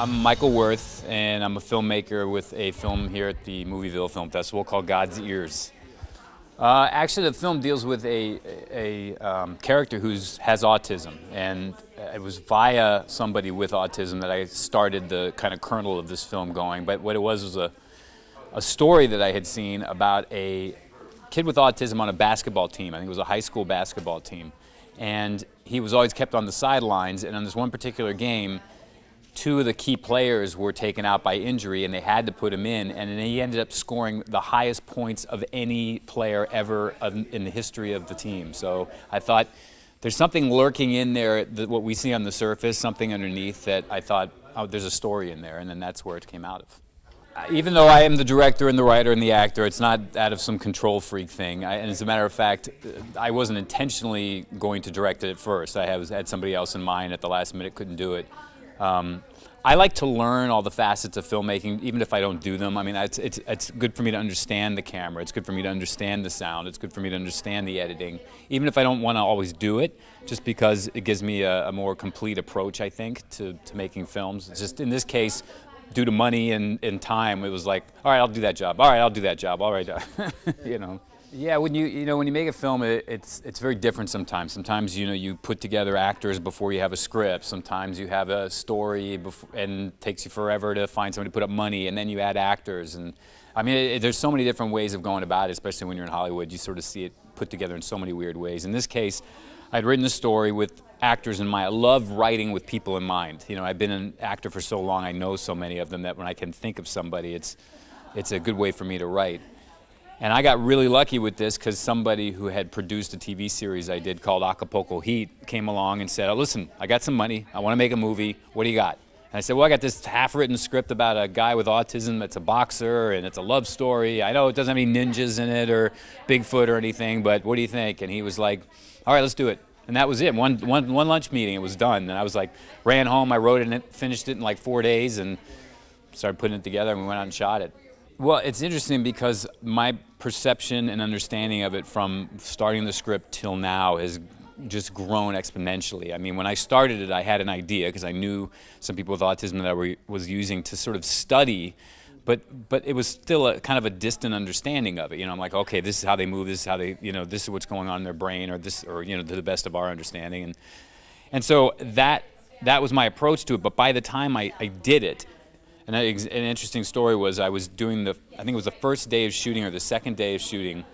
I'm Michael Worth, and I'm a filmmaker with a film here at the Movieville Film Festival called God's Ears. Actually, the film deals with a character who has autism, and it was via somebody with autism that I started the kind of kernel of this film going. But what it was a story that I had seen about a kid with autism on a basketball team. I think it was a high school basketball team. And he was always kept on the sidelines, and on this one particular game, two of the key players were taken out by injury, and they had to put him in, and then he ended up scoring the highest points of any player ever in the history of the team. So I thought there's something lurking in there, what we see on the surface, something underneath that I thought, oh, there's a story in there, and then that's where it came out of. Even though I am the director and the writer and the actor, it's not out of some control freak thing. And as a matter of fact, I wasn't intentionally going to direct it at first. I had somebody else in mind at the last minute, couldn't do it. I like to learn all the facets of filmmaking, even if I don't do them. I mean, it's good for me to understand the camera. It's good for me to understand the sound. It's good for me to understand the editing, even if I don't want to always do it, just because it gives me a more complete approach, I think, to making films. It's just in this case, due to money and time, it was like, all right, I'll do that job. All right, I'll do that job. All right, you know. Yeah, when you make a film, it's very different sometimes. Sometimes you put together actors before you have a script. Sometimes you have a story and it takes you forever to find somebody to put up money, and then you add actors. And I mean, there's so many different ways of going about it, especially when you're in Hollywood. You sort of see it put together in so many weird ways. In this case, I'd written the story with actors in mind. I love writing with people in mind. You know, I've been an actor for so long. I know so many of them that when I can think of somebody, it's a good way for me to write. And I got really lucky with this because somebody who had produced a TV series I did called Acapulco Heat came along and said, oh, listen, I got some money. I want to make a movie. What do you got? And I said, well, I got this half-written script about a guy with autism that's a boxer, and it's a love story. I know it doesn't have any ninjas in it or Bigfoot or anything, but what do you think? And he was like, all right, let's do it. And that was it. One lunch meeting, it was done. And I was like, ran home, I wrote it and finished it in like 4 days and started putting it together, and we went out and shot it. Well, it's interesting because my perception and understanding of it from starting the script till now has just grown exponentially. I mean, when I started it, I had an idea because I knew some people with autism that I was using to sort of study, but it was still a kind of a distant understanding of it. You know, I'm like, okay, this is how they move, this is how they, this is what's going on in their brain, or to the best of our understanding, and so that was my approach to it. But by the time I did it. And an interesting story was I was doing I think it was the first day of shooting or the second day of shooting,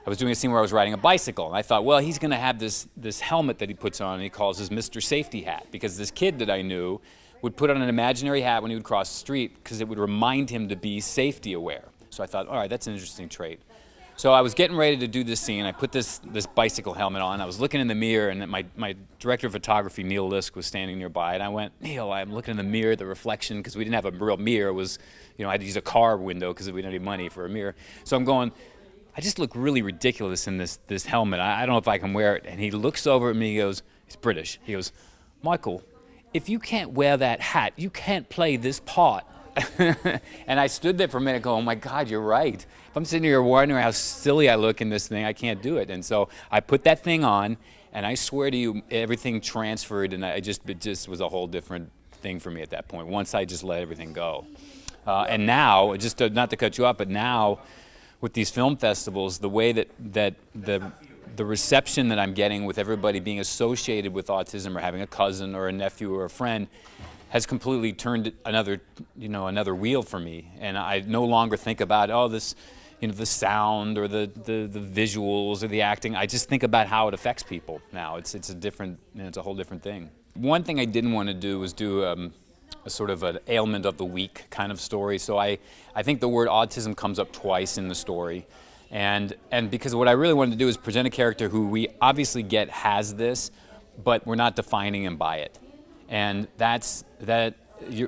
I was doing a scene where I was riding a bicycle. And I thought, well, he's going to have this helmet that he puts on, and he calls his Mr. Safety Hat, because this kid that I knew would put on an imaginary hat when he would cross the street because it would remind him to be safety aware. So I thought, all right, that's an interesting trait. So I was getting ready to do this scene. I put this bicycle helmet on. I was looking in the mirror, and my director of photography, Neil Lisk, was standing nearby. And I went, Neil, I'm looking in the mirror, the reflection, because we didn't have a real mirror. It was, I had to use a car window because we didn't have any money for a mirror. So I'm going, I just look really ridiculous in this helmet. I don't know if I can wear it. And he looks over at me, he goes, he's British. He goes, Michael, if you can't wear that hat, you can't play this part. And I stood there for a minute going, oh my God, you're right. If I'm sitting here wondering how silly I look in this thing, I can't do it. And so I put that thing on, and I swear to you, everything transferred, and it just was a whole different thing for me at that point, once I just let everything go. And now, just not to cut you off, but now with these film festivals, the way that the reception that I'm getting with everybody being associated with autism or having a cousin or a nephew or a friend has completely turned another wheel for me, and I no longer think about the sound or the visuals or the acting. I just think about how it affects people now. It's a different, it's a whole different thing. One thing I didn't want to do was do a sort of an ailment of the week kind of story. So I think the word autism comes up twice in the story, and because what I really wanted to do is present a character who we obviously get has this, but we're not defining him by it. And that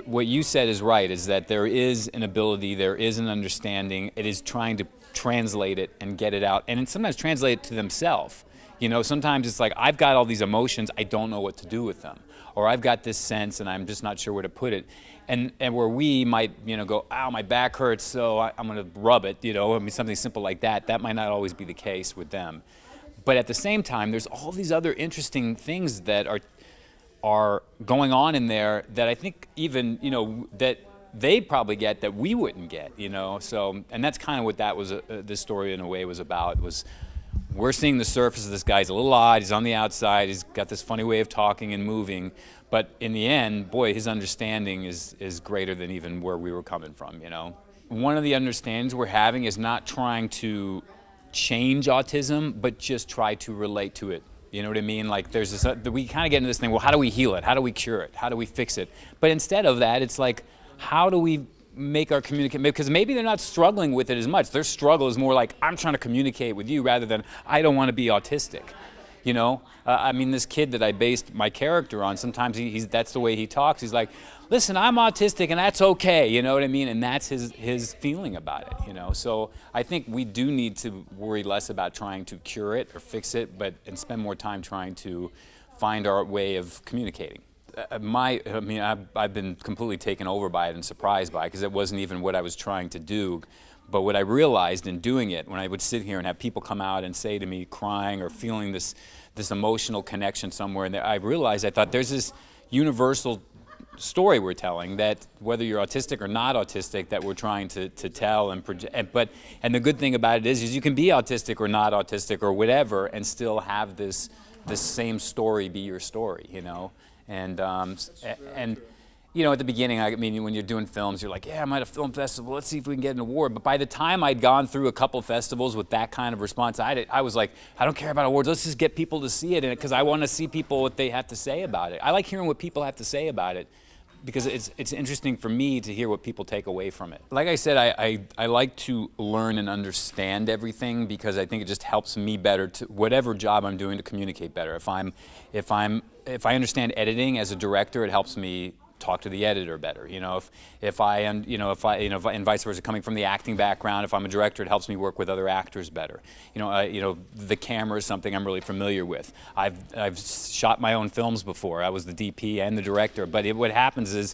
what you said is right, is that there is an ability, there is an understanding. It is trying to translate it and get it out, and sometimes translate it to themselves. You know, sometimes it's like, I've got all these emotions, I don't know what to do with them. Or I've got this sense and I'm just not sure where to put it. And where we might, you know, go, ow, my back hurts, so I'm going to rub it, you know, I mean, something simple like that, that might not always be the case with them. But at the same time, there's all these other interesting things that are going on in there that I think even, you know, that they probably get that we wouldn't get, you know. So, and that's kind of what that was, this story in a way was about, was we're seeing the surface of this guy. He's a little odd, he's on the outside, he's got this funny way of talking and moving, but in the end, boy, his understanding is greater than even where we were coming from, you know. One of the understandings we're having is not trying to change autism, but just try to relate to it. You know what I mean? Like there's this, we kind of get into this thing, well, how do we heal it? How do we cure it? How do we fix it? But instead of that, it's like, how do we make our communicate, because maybe they're not struggling with it as much. Their struggle is more like, I'm trying to communicate with you rather than, I don't want to be autistic. You know, I mean, this kid that I based my character on, sometimes that's the way he talks. He's like, listen, I'm autistic and that's okay, you know what I mean? And that's his feeling about it, you know? So I think we do need to worry less about trying to cure it or fix it, and spend more time trying to find our way of communicating. I've been completely taken over by it and surprised by it, because it wasn't even what I was trying to do. But what I realized in doing it, when I would sit here and have people come out and say to me, crying or feeling this emotional connection somewhere, and I realized, I thought, there's this universal story we're telling, that whether you're autistic or not autistic, that we're trying to tell and project. And the good thing about it is you can be autistic or not autistic or whatever, and still have this same story be your story, you know. And you know, at the beginning, I mean, when you're doing films, you're like, yeah, I'm at a film festival, let's see if we can get an award. But by the time I'd gone through a couple festivals with that kind of response, I was like, I don't care about awards, let's just get people to see it, because I want to see people what they have to say about it. I like hearing what people have to say about it, because it's interesting for me to hear what people take away from it. Like I said, I like to learn and understand everything, because I think it just helps me better to whatever job I'm doing to communicate better. If I understand editing as a director, it helps me talk to the editor better. You know, if and vice versa, coming from the acting background, if I'm a director, it helps me work with other actors better. You know, the camera is something I'm really familiar with. I've shot my own films before. I was the DP and the director. But what happens is,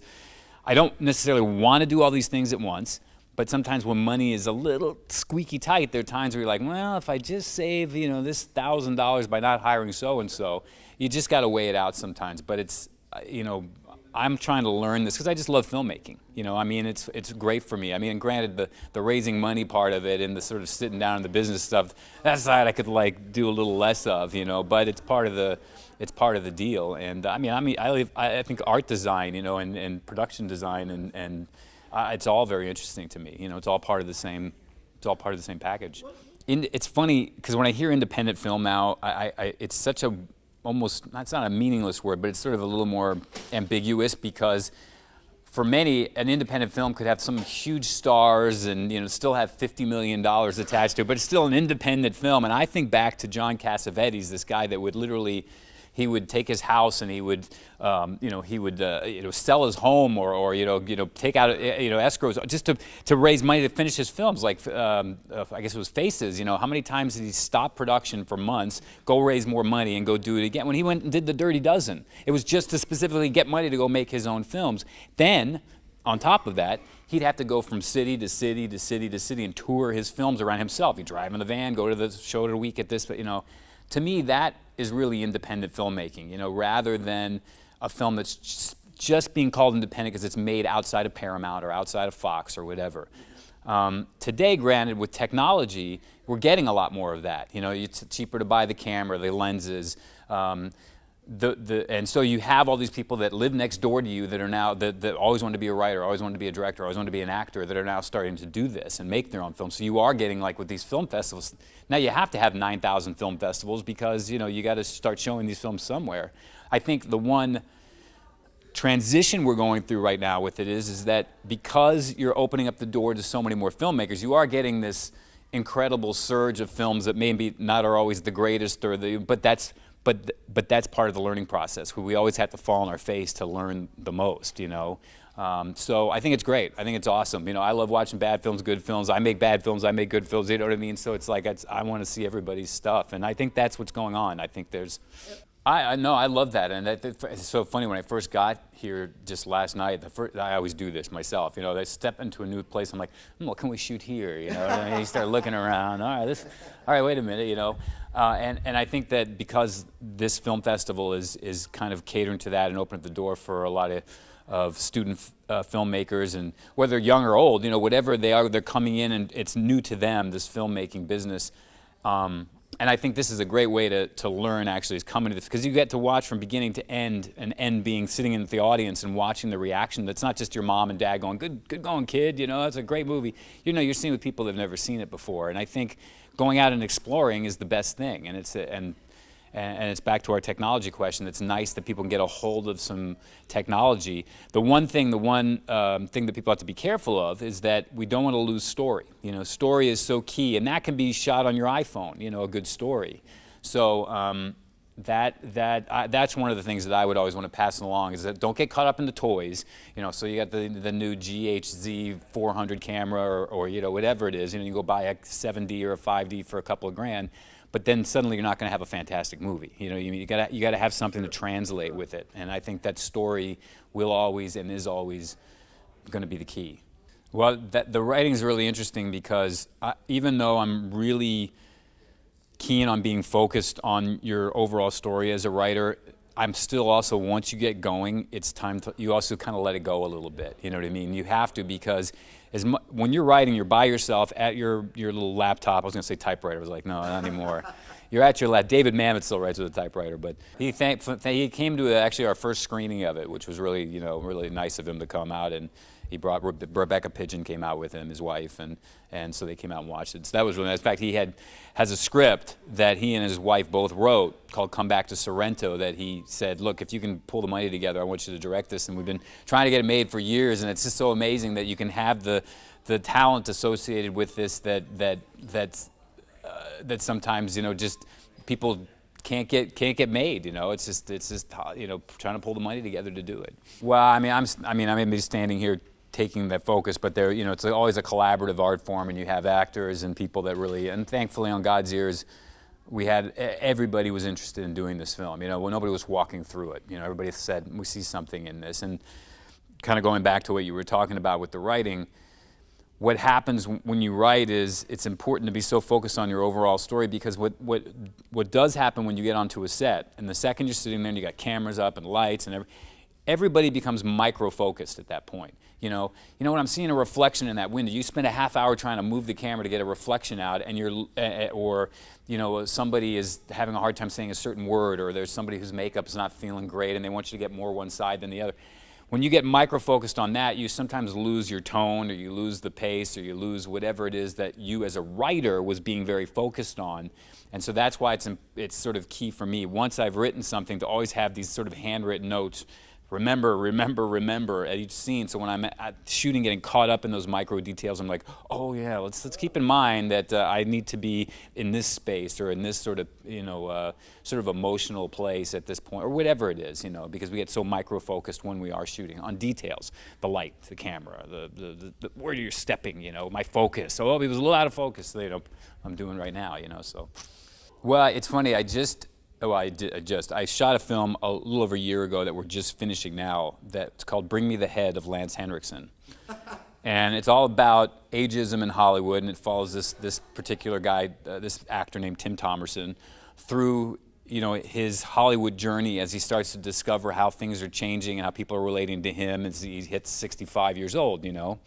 I don't necessarily want to do all these things at once. But sometimes when money is a little squeaky tight, there are times where you're like, well, if I just save, you know, this $1,000 by not hiring so-and-so, you just got to weigh it out sometimes. But it's, you know, I'm trying to learn this because I just love filmmaking. You know, I mean, it's great for me. I mean, and granted, the raising money part of it and the sort of sitting down in the business stuff, that side I could like do a little less of, you know. But it's part of the deal. And I think art design, you know, and production design and it's all very interesting to me. You know, it's all part of the same. It's all part of the same package. It's funny because when I hear independent film now, it's such a almost, it's not a meaningless word, but it's sort of a little more ambiguous, because for many, an independent film could have some huge stars and, you know, still have $50 million attached to it, but it's still an independent film. And I think back to John Cassavetes, this guy that would literally, he would take his house and he would, sell his home or take out, escrows just to raise money to finish his films. Like, I guess it was Faces. You know, how many times did he stop production for months, go raise more money, and go do it again? When he went and did The Dirty Dozen, it was just to specifically get money to go make his own films. Then, on top of that, he'd have to go from city to city to city to city and tour his films around himself. He'd drive in the van, go to the show of the week at this, but, you know. To me, that is really independent filmmaking, you know, rather than a film that's just being called independent because it's made outside of Paramount or outside of Fox or whatever. Today, granted, with technology, we're getting a lot more of that. You know, it's cheaper to buy the camera, the lenses, and so you have all these people that live next door to you that are now, that always wanted to be a writer, always wanted to be a director, always wanted to be an actor, that are now starting to do this and make their own films. So you are getting, like with these film festivals, now you have to have 9,000 film festivals because, you know, you got to start showing these films somewhere. I think the one transition we're going through right now with it is that because you're opening up the door to so many more filmmakers, you are getting this incredible surge of films that maybe not are always the greatest, but that's part of the learning process. We always have to fall on our face to learn the most, you know. So I think it's great. I think it's awesome. You know, I love watching bad films, good films. I make bad films, I make good films, you know what I mean? So it's like, I want to see everybody's stuff, and I think that's what's going on. I think there's, I know, I love that, and it's so funny, when I first got here just last night, I always do this myself, you know, I step into a new place, I'm like, well, can we shoot here, you know, and you start looking around, all right, wait a minute, you know, and I think that because this film festival is kind of catering to that and opening the door for a lot of student filmmakers, and whether young or old, you know, whatever they are, they're coming in and it's new to them, this filmmaking business. And I think this is a great way to learn, actually, is coming to this, because you get to watch from beginning to end, and end being sitting in the audience and watching the reaction. That's not just your mom and dad going, good going, kid, you know, that's a great movie. You know, you're seeing with people that have never seen it before. And I think going out and exploring is the best thing. And it's back to our technology question. It's nice that people can get a hold of some technology. The one thing that people have to be careful of is that we don't want to lose story. You know, story is so key, and that can be shot on your iPhone, you know, a good story. So that's one of the things that I would always want to pass along, is that don't get caught up in the toys. You know, so you got the new GHZ 400 camera, or you know, whatever it is. You know, you go buy a 7D or a 5D for a couple of grand. But then suddenly you're not going to have a fantastic movie. You know, you got to have something to translate with it, and I think that story will always and is always going to be the key. Well, the writing is really interesting, because even though I'm really keen on being focused on your overall story as a writer, I'm still also, once you get going, it's time to, you also kind of let it go a little bit. You know what I mean? You have to, because when you're writing, you're by yourself at your little laptop. I was going to say typewriter. I was like, no, not anymore. You're at your laptop. David Mamet still writes with a typewriter, but he came to actually our first screening of it, which was really, you know, really nice of him to come out, and he brought Rebecca Pidgeon came out with him, his wife, and so they came out and watched it. So that was really nice. In fact, he has a script that he and his wife both wrote called "Come Back to Sorrento," that he said, look, if you can pull the money together, I want you to direct this. And we've been trying to get it made for years, and it's just so amazing that you can have the talent associated with this that sometimes, you know, just people can't get made. You know, it's just you know, trying to pull the money together to do it. Well, I mean, I may be standing here taking that focus, but there, you know, it's always a collaborative art form, and you have actors and people that really, and thankfully on God's Ears, everybody was interested in doing this film. You know, well, nobody was walking through it. You know, everybody said, we see something in this. And kind of going back to what you were talking about with the writing, what happens when you write is it's important to be so focused on your overall story, because what does happen when you get onto a set, and the second you're sitting there and you got cameras up and lights and everybody becomes micro-focused at that point. You know, when I'm seeing a reflection in that window, you spend a half hour trying to move the camera to get a reflection out, and or you know, somebody is having a hard time saying a certain word, or there's somebody whose makeup is not feeling great and they want you to get more one side than the other. When you get micro-focused on that, you sometimes lose your tone, or you lose the pace, or you lose whatever it is that you as a writer was being very focused on. And so that's why it's sort of key for me, once I've written something, to always have these sort of handwritten notes. Remember, remember, remember at each scene. So when I'm at shooting, getting caught up in those micro details, I'm like, oh yeah, let's keep in mind that I need to be in this space, or in this sort of, you know, sort of emotional place at this point, or whatever it is, you know, because we get so micro focused when we are shooting on details, the light, the camera, the where you're stepping, you know, my focus. So it was a little out of focus, you know, I'm doing right now, you know. So, well, it's funny. I shot a film a little over a year ago that we're just finishing now, that's called Bring Me the Head of Lance Henriksen. And it's all about ageism in Hollywood, and it follows this particular guy, this actor named Tim Thomerson, through, you know, his Hollywood journey as he starts to discover how things are changing and how people are relating to him as he hits 65 years old, you know.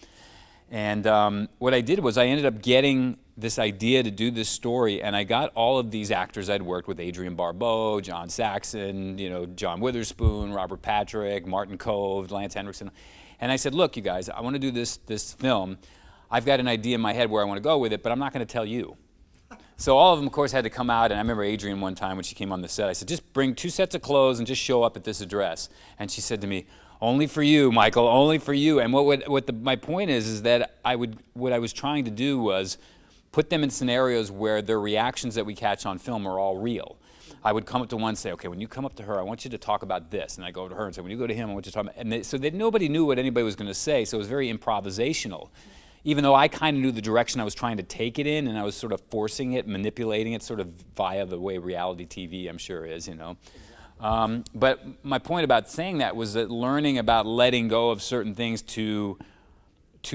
And what I did was I ended up getting this idea to do this story, and I got all of these actors I'd worked with, Adrienne Barbeau, John Saxon, you know, John Witherspoon, Robert Patrick, Martin Kove, Lance Henriksen, and I said, look, you guys, I want to do this film. I've got an idea in my head where I want to go with it, but I'm not going to tell you. So all of them, of course, had to come out, and I remember Adrienne one time when she came on the set, I said, just bring 2 sets of clothes and just show up at this address. And she said to me, only for you, Michael, only for you. And my point is that what I was trying to do was put them in scenarios where their reactions that we catch on film are all real. I would come up to one and say, okay, when you come up to her, I want you to talk about this. And I go over to her and say, when you go to him, I want you to talk about, and so that nobody knew what anybody was going to say, so it was very improvisational. Even though I kind of knew the direction I was trying to take it in, and I was sort of forcing it, manipulating it, sort of via the way reality TV, I'm sure, is, you know. But my point about saying that was that learning about letting go of certain things to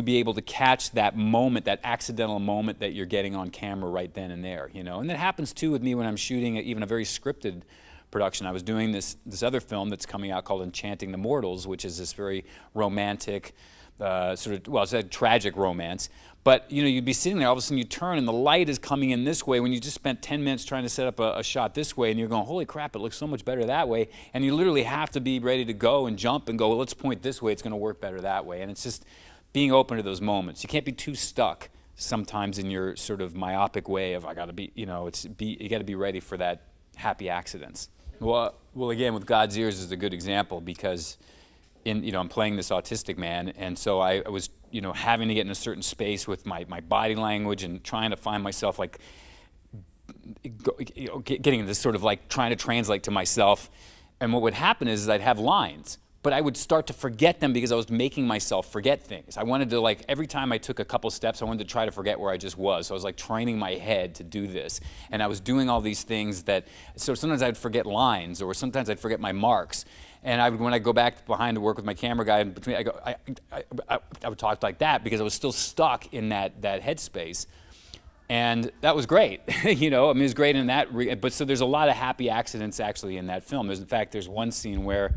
be able to catch that moment, that accidental moment that you're getting on camera right then and there, you know. And that happens too with me when I'm shooting even a very scripted production. I was doing this other film that's coming out called Enchanting the Mortals, which is this very romantic, sort of, well, it's a tragic romance. But, you know, you'd be sitting there, all of a sudden you turn and the light is coming in this way when you just spent 10 minutes trying to set up a shot this way, and you're going, holy crap, it looks so much better that way. And you literally have to be ready to go and jump and go, well, let's point this way, it's going to work better that way. And it's just being open to those moments. You can't be too stuck sometimes in your sort of myopic way of, I got to be, you know, you got to be ready for that happy accidents. Well, again, with God's Ears is a good example because you know, I'm playing this autistic man, and so I was, you know, having to get in a certain space with my body language and trying to find myself, like, you know, getting this sort of like trying to translate to myself. And what would happen is I'd have lines, but I would start to forget them because I was making myself forget things. I wanted to, like, every time I took a couple steps, I wanted to try to forget where I just was. So I was like training my head to do this. And I was doing all these things that, so sometimes I'd forget lines, or sometimes I'd forget my marks. And when I go back behind to work with my camera guy, in between, I would talk like that because I was still stuck in that headspace. And that was great, you know, I mean, it was great in that, but so there's a lot of happy accidents actually in that film. In fact, there's one scene where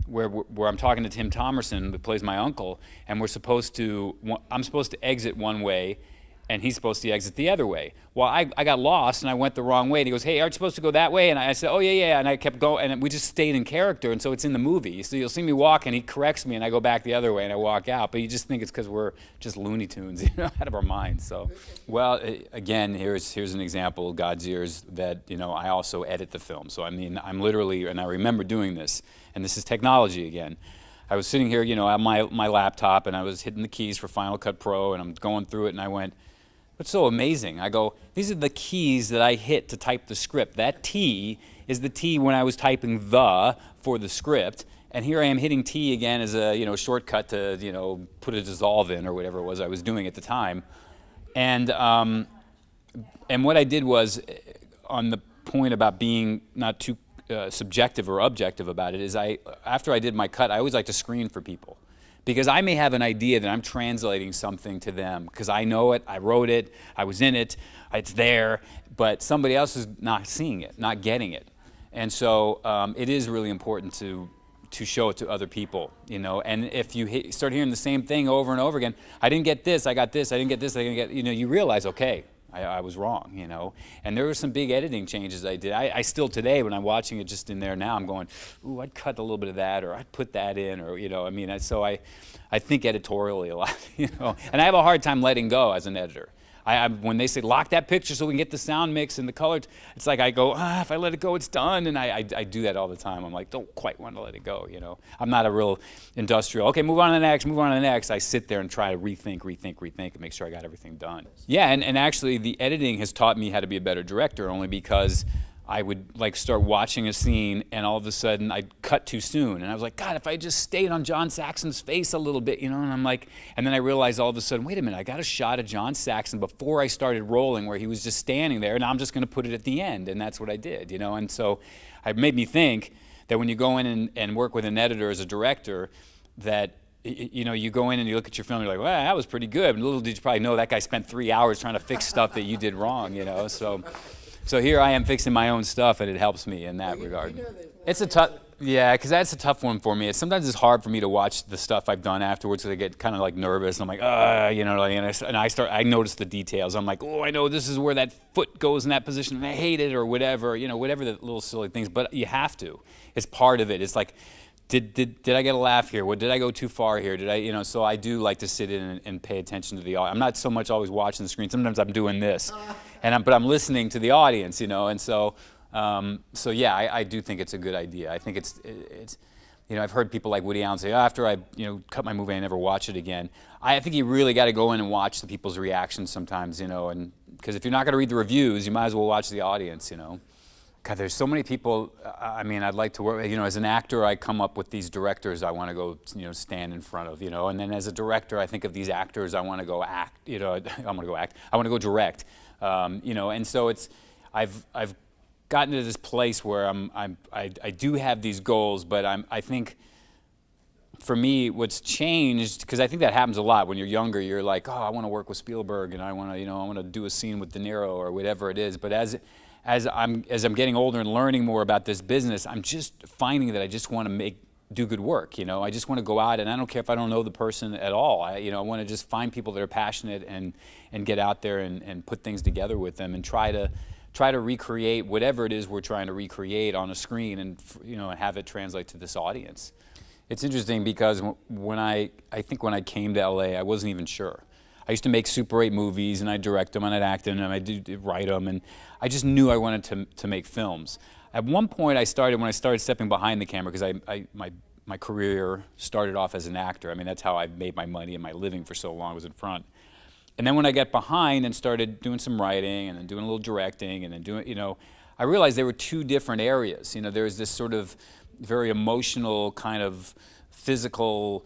I'm talking to Tim Thomerson, who plays my uncle, and I'm supposed to exit one way, and he's supposed to exit the other way. Well, I got lost, and I went the wrong way, and he goes, hey, aren't you supposed to go that way? And I said, oh, yeah, and I kept going, and we just stayed in character, and so it's in the movie. So you'll see me walk, and he corrects me, and I go back the other way, and I walk out, but you just think it's because we're just Looney Tunes, you know, out of our minds. So, well, again, here's an example, God's Ears, that, you know, I also edit the film. So, I mean, I'm literally, and I remember doing this, and this is technology again. I was sitting here, you know, on my laptop, and I was hitting the keys for Final Cut Pro, and I'm going through it, and I went, what's so amazing? I go, these are the keys that I hit to type the script. That T is the T when I was typing the for the script, and here I am hitting T again as a, you know, shortcut to, you know, put a dissolve in or whatever it was I was doing at the time. And what I did was, on the point about being not too subjective or objective about it, is after I did my cut, I always like to screen for people. Because I may have an idea that I'm translating something to them because I know it, I wrote it, I was in it, it's there, but somebody else is not seeing it, not getting it. And so it is really important to show it to other people, you know. And if you start hearing the same thing over and over again, I didn't get this, I got this, I didn't get this, I didn't get, you know, you realize, okay, I was wrong, you know. And there were some big editing changes I did. I still today, when I'm watching it just in there now, I'm going, ooh, I'd cut a little bit of that, or I'd put that in, or, you know, I mean, so I think editorially a lot, you know. And I have a hard time letting go as an editor. When they say, lock that picture so we can get the sound mix and the color, it's like I go, if I let it go, it's done. And I do that all the time. I'm like, don't quite want to let it go, you know. I'm not a real industrial, okay, move on to the next, move on to the next. I sit there and try to rethink, and make sure I got everything done. Yeah, and actually the editing has taught me how to be a better director, only because I would like start watching a scene and all of a sudden I'd cut too soon. And I was like, God, if I just stayed on John Saxon's face a little bit, you know, and I'm like, and then I realized all of a sudden, wait a minute, I got a shot of John Saxon before I started rolling where he was just standing there, and I'm just gonna put it at the end. And that's what I did, you know. And so it made me think that when you go in and work with an editor as a director, that, you know, you go in and you look at your film, you're like, well, that was pretty good. And little did you probably know that guy spent 3 hours trying to fix stuff that you did wrong, you know. So here I am fixing my own stuff, and it helps me in that regard. It's a tough, yeah, because that's a tough one for me. Sometimes it's hard for me to watch the stuff I've done afterwards, because I get kind of like nervous. And I'm like, you know, and I notice the details. I'm like, oh, I know this is where that foot goes in that position, and I hate it, or whatever, you know, whatever the little silly things. But you have to. It's part of it. It's like, did I get a laugh here? Did I go too far here? Did I, you know? So I do like to sit in and pay attention to the audience. I'm not so much always watching the screen. Sometimes I'm doing this, but I'm listening to the audience, you know. And so yeah, I do think it's a good idea. I think You know, I've heard people like Woody Allen say, after I, cut my movie, I never watch it again. I think you really got to go in and watch the people's reactions sometimes, and because if you're not going to read the reviews, you might as well watch the audience, God, there's so many people. I mean, I'd like to work. As an actor, I come up with these directors I want to go, stand in front of. And then as a director, I think of these actors I want to go act. I want to go act. I want to go direct. And so I've gotten to this place where I do have these goals, but I think for me, what's changed, because I think that happens a lot when you're younger. You're like, oh, I want to work with Spielberg, and I want to do a scene with De Niro or whatever it is. But as I'm getting older and learning more about this business, I'm just finding that I just want to do good work. I just want to go out, and I don't care if I don't know the person at all. I want to just find people that are passionate and get out there and put things together with them and try to recreate whatever it is we're trying to recreate on a screen, and have it translate to this audience. It's interesting because when I think when I came to LA, I wasn't even sure. I used to make Super 8 movies, and I'd direct them, and I'd act in them, and I'd write them, and I just knew I wanted to make films. At one point, when I started stepping behind the camera, because my career started off as an actor. I mean, that's how I made my money and my living for so long, was in front. And then when I got behind and started doing some writing, and then doing a little directing, and then doing, I realized there were two different areas. There's this sort of very emotional kind of physical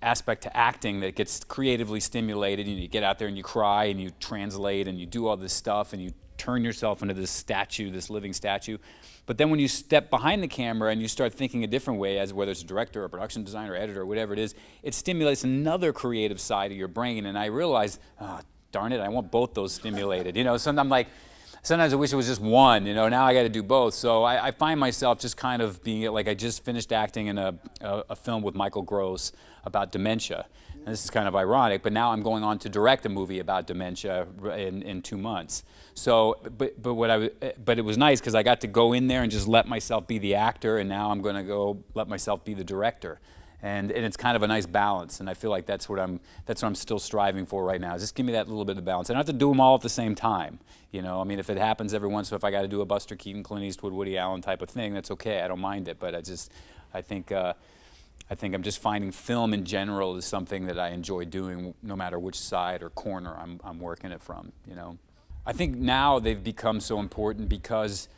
aspect to acting that gets creatively stimulated. You get out there and you cry and you translate and you do all this stuff and you turn yourself into this statue, this living statue. But then when you step behind the camera and you start thinking a different way, as whether it's a director or production designer or editor or whatever it is, it stimulates another creative side of your brain. And I realized, oh, darn it, I want both those stimulated. Sometimes I wish it was just one, now I got to do both. So I find myself just kind of being like, I just finished acting in a film with Michael Gross about dementia. And this is kind of ironic, but now I'm going on to direct a movie about dementia in 2 months. So, but it was nice because I got to go in there and just let myself be the actor, and now I'm going to go let myself be the director. And it's kind of a nice balance, and I feel like that's what I'm still striving for right now. Just give me that little bit of balance. I don't have to do them all at the same time. I mean, if it happens every once in a while, if I got to do a Buster Keaton, Clint Eastwood, Woody Allen type of thing, that's okay. I don't mind it. But I think I'm just finding film in general is something that I enjoy doing, no matter which side or corner I'm working it from. I think now they've become so important because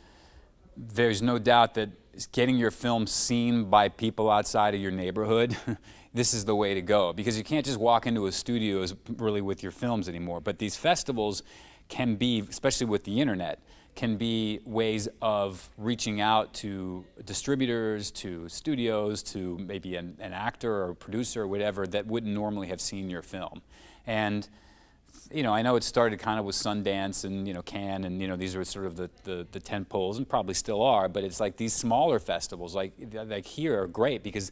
there's no doubt that getting your film seen by people outside of your neighborhood, this is the way to go. Because you can't just walk into a studio really with your films anymore. But these festivals can be, especially with the internet, can be ways of reaching out to distributors, to studios, to maybe an actor or producer or whatever that wouldn't normally have seen your film. And I know it started kind of with Sundance and Cannes, and these were sort of the tent poles, and probably still are. But it's like these smaller festivals, like here, are great because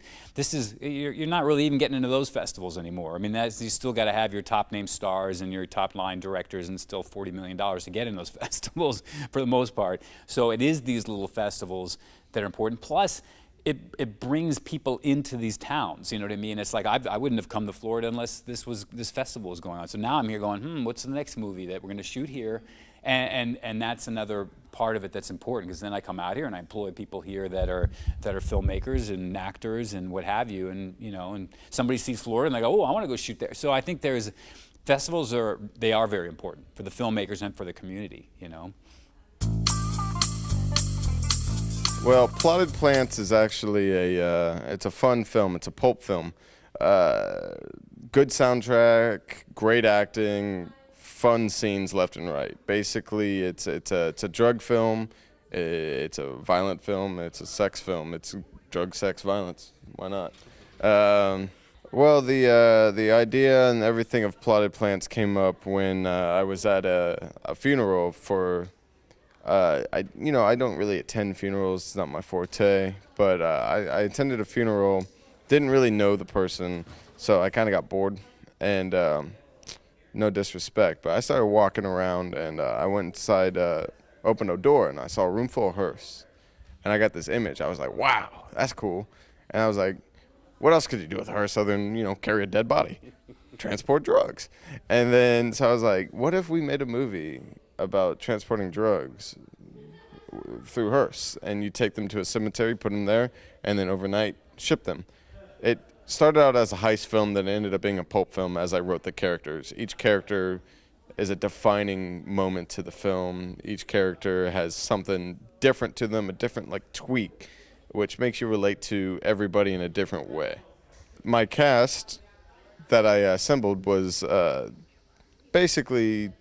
you're not really even getting into those festivals anymore. I mean, you still got to have your top name stars and your top line directors, and still $40 million to get in those festivals for the most part. So it is these little festivals that are important. Plus, it brings people into these towns, you know what I mean? It's like I wouldn't have come to Florida unless this festival was going on. So now I'm here going, what's the next movie that we're going to shoot here? And that's another part of it that's important, because then I come out here and I employ people here that are filmmakers and actors and what have you, and somebody sees Florida and they go, oh, I want to go shoot there. So I think festivals are very important for the filmmakers and for the community, Well, Plotted Plants is actually it's a fun film. It's a pulp film. Good soundtrack, great acting, fun scenes left and right. Basically, it's a drug film. It's a violent film. It's a sex film. It's drug, sex, violence. Why not? Well, the idea and everything of Plotted Plants came up when I was at a funeral for. I don't really attend funerals. It's not my forte. But I attended a funeral, didn't really know the person, so I kind of got bored. And no disrespect, but I started walking around, and I went inside, opened a door, and I saw a room full of hearse. And I got this image. I was like, wow, that's cool. And I was like, what else could you do with a hearse other than, carry a dead body, transport drugs? And then so I was like, what if we made a movie about transporting drugs? through hearse, and you take them to a cemetery, put them there, and then overnight ship them. It started out as a heist film, then it ended up being a pulp film as I wrote the characters. Each character is a defining moment to the film. Each character has something different to them, a different like tweak, which makes you relate to everybody in a different way. My cast that I assembled was basically,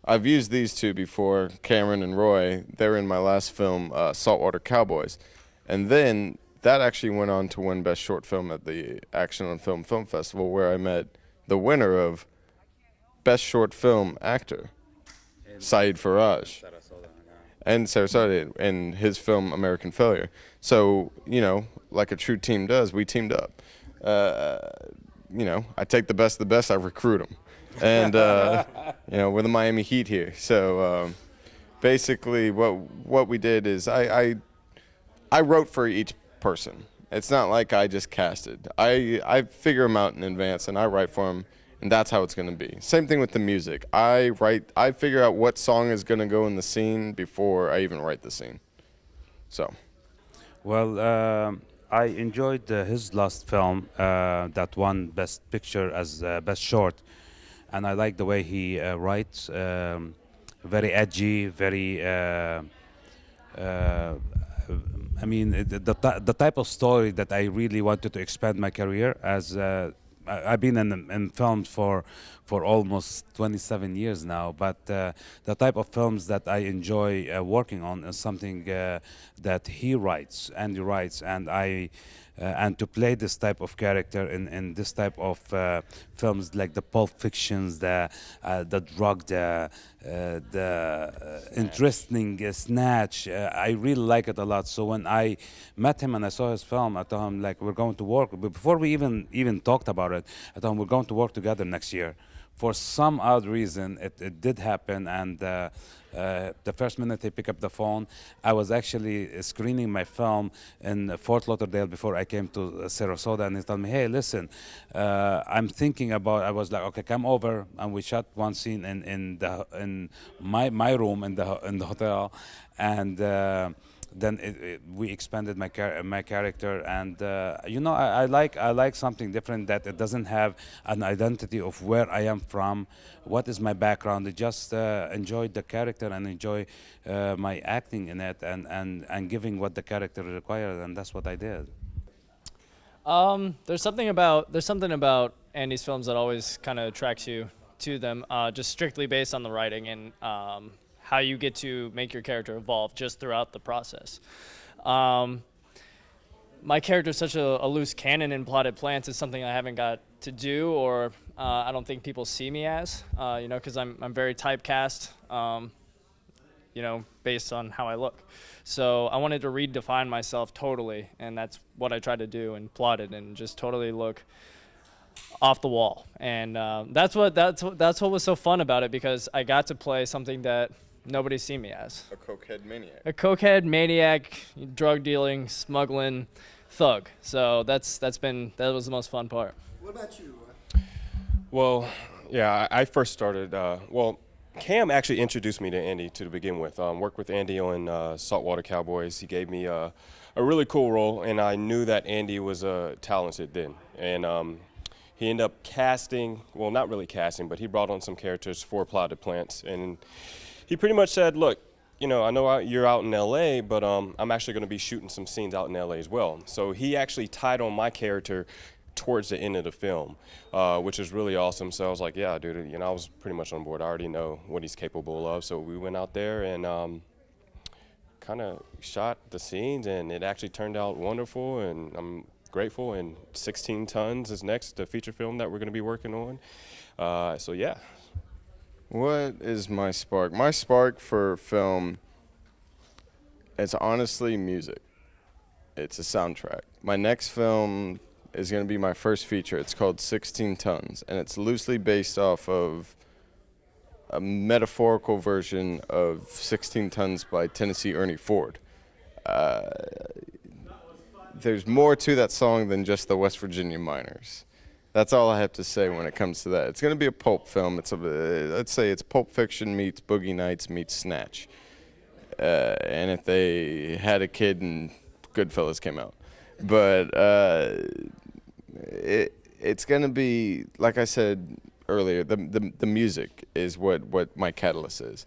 I've used these two before, Cameron and Roy. They were in my last film, Saltwater Cowboys. And then that actually went on to win Best Short Film at the Action on Film Film Festival, where I met the winner of Best Short Film Actor, Saeed Faraj, and Sarasota in his film American Failure. So, you know, like a true team does, we teamed up. You know, I take the best of the best, I recruit them. And, you know, we're the Miami Heat here. So basically what we did is I wrote for each person. It's not like I just casted. I figure them out in advance, and I write for them. And that's how it's going to be. Same thing with the music. I figure out what song is going to go in the scene before I even write the scene. So. Well, I enjoyed his last film that won Best Picture as Best Short. And I like the way he writes. Very edgy, very... I mean, the type of story that I really wanted to expand my career as... I've been in films for almost 27 years now, but the type of films that I enjoy working on is something that he writes, Andy writes, and and to play this type of character in this type of films like the Pulp Fictions, the drug, the interesting Snatch, I really like it a lot. So when I met him and I saw his film, I told him, like, we're going to work. But before we even talked about it, I told him we're going to work together next year. For some odd reason, it did happen, and the first minute he picked up the phone, I was actually screening my film in Fort Lauderdale before I came to Sarasota, and he told me, hey, listen, I'm thinking about, I was like, okay, come over, and we shot one scene in my room in the hotel, and then we expanded my character, and you know, I like something different, that it doesn't have an identity of where I am from, what is my background. I just enjoyed the character and enjoy my acting in it, and giving what the character required, and that's what I did. There's something about Andy's films that always kind of attracts you to them, just strictly based on the writing and how you get to make your character evolve just throughout the process. My character is such a loose cannon in Plotted Plants. Is something I haven't got to do, or I don't think people see me as, you know, because I'm very typecast, you know, based on how I look. So I wanted to redefine myself totally, and that's what I tried to do in Plotted, and just totally look off the wall. And that's what was so fun about it, because I got to play something that nobody's seen me as. A cokehead maniac. A cokehead maniac, drug dealing, smuggling thug. So that was the most fun part. What about you? Well, yeah, I first started, well, Cam actually introduced me to Andy to begin with. Worked with Andy on Saltwater Cowboys. He gave me a really cool role, and I knew that Andy was talented then. And he ended up casting, well, not really casting, but he brought on some characters for Plotted Plants. And he pretty much said, look, you know, I know you're out in LA, but I'm actually going to be shooting some scenes out in LA as well. So he actually tied on my character towards the end of the film, which is really awesome. So I was like, yeah, dude, you know, I was pretty much on board. I already know what he's capable of. So we went out there and kind of shot the scenes, and it actually turned out wonderful, and I'm grateful. And 16 Tons is next, the feature film that we're going to be working on. So yeah. What is my spark? My spark for film is honestly music. It's a soundtrack. My next film is going to be my first feature. It's called 16 Tons, and it's loosely based off of a metaphorical version of 16 Tons by Tennessee Ernie Ford. There's more to that song than just the West Virginia Miners. That's all I have to say when it comes to that. It's going to be a pulp film. Let's say it's Pulp Fiction meets Boogie Nights meets Snatch. and if they had a kid and Goodfellas came out. But it's going to be, like I said earlier, the music is what my catalyst is.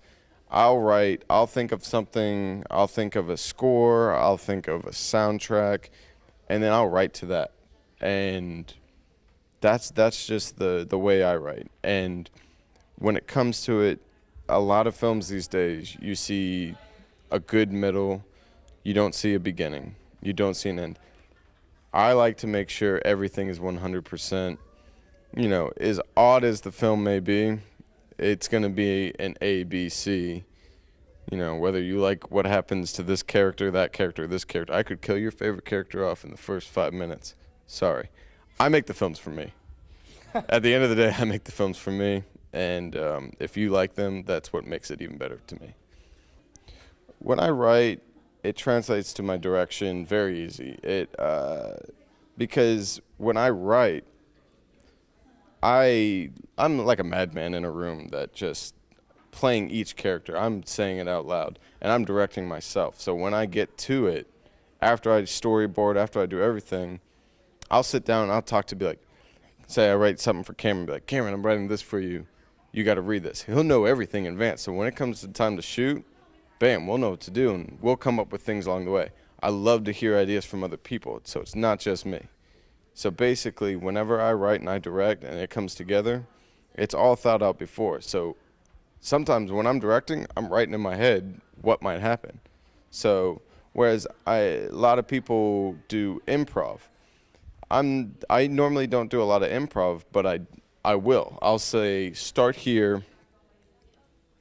I'll think of something, I'll think of a score, I'll think of a soundtrack, and then I'll write to that. And that's just the way I write. And when it comes to it, a lot of films these days, you see a good middle, you don't see a beginning, you don't see an end. I like to make sure everything is 100%, you know, as odd as the film may be, it's going to be an A, B, C. You know, whether you like what happens to this character, that character, this character. I could kill your favorite character off in the first 5 minutes. Sorry. I make the films for me. At the end of the day, I make the films for me. And if you like them, that's what makes it even better to me. When I write, it translates to my direction very easy. Because when I write, I'm like a madman in a room that just playing each character. I'm saying it out loud, and I'm directing myself. So when I get to it, after I storyboard, after I do everything, I'll sit down and I'll talk to be like, say I write something for Cameron, be like, Cameron, I'm writing this for you. You got to read this. He'll know everything in advance. So when it comes to time to shoot, bam, we'll know what to do, and we'll come up with things along the way. I love to hear ideas from other people, so it's not just me. So basically, whenever I write and I direct and it comes together, it's all thought out before. So sometimes when I'm directing, I'm writing in my head what might happen. So whereas a lot of people do improv, I normally don't do a lot of improv, but I will. I'll say start here,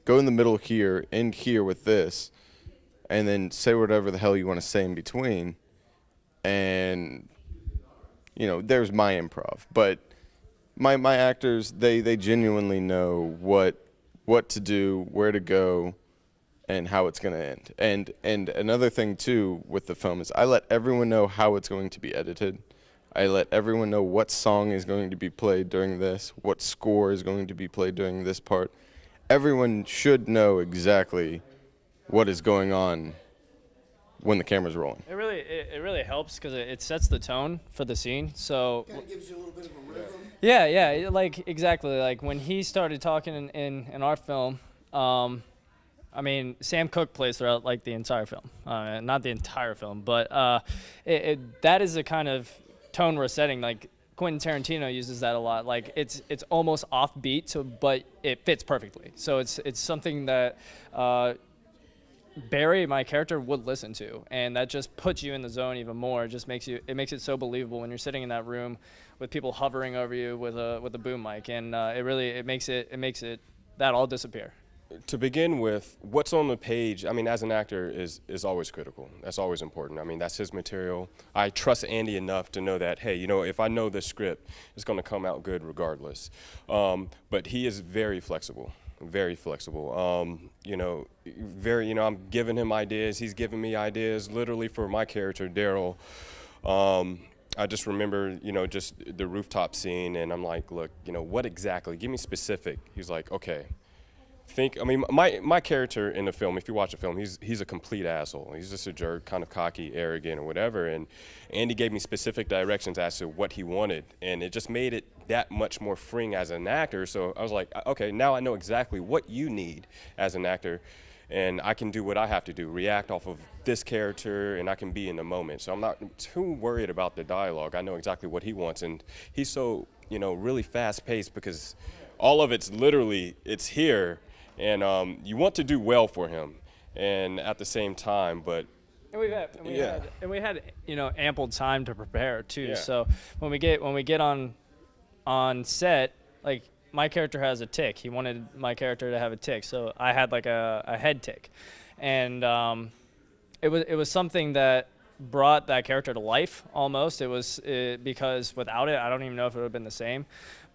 go in the middle here, end here with this, and then say whatever the hell you want to say in between. And you know, there's my improv, but my actors, they genuinely know what to do, where to go, and how it's going to end. And another thing too with the film is I let everyone know how it's going to be edited. I let everyone know what song is going to be played during this, what score is going to be played during this part. Everyone should know exactly what is going on when the camera's rolling. It really helps because it sets the tone for the scene. So Kind of gives you a little bit of a rhythm. yeah, like exactly. Like when he started talking in our film, I mean, Sam Cooke plays throughout like the entire film. Not the entire film, but that is the kind of tone we're setting. Like Quentin Tarantino uses that a lot. Like it's almost offbeat, but it fits perfectly. So it's something that Barry, my character, would listen to, and that just puts you in the zone even more. It just makes it so believable when you're sitting in that room with people hovering over you with a boom mic, and it makes it that all disappear. To begin with, what's on the page, I mean, as an actor, is always critical. That's always important. I mean, that's his material. I trust Andy enough to know that, hey, you know, if I know the script, it's going to come out good regardless. But he is very flexible. Very flexible. You know, I'm giving him ideas. He's giving me ideas, literally for my character, Daryl. I just remember, you know, just the rooftop scene, and I'm like, look, you know, what exactly? Give me specific. He's like, okay. My character in the film, if you watch the film, he's a complete asshole. He's just a jerk, kind of cocky, arrogant, or whatever. And Andy gave me specific directions as to what he wanted, and it just made it that much more freeing as an actor. So I was like, okay, now I know exactly what you need as an actor, and I can do what I have to do, react off of this character, and I can be in the moment. So I'm not too worried about the dialogue. I know exactly what he wants, and he's so, you know, really fast-paced because all of it's literally, it's here. And you want to do well for him, and at the same time, but we had you know, ample time to prepare too. Yeah. So when we get on set, like my character has a tic. He wanted my character to have a tic, so I had like a head tic, and it was something that brought that character to life almost. It was because without it, I don't even know if it would have been the same.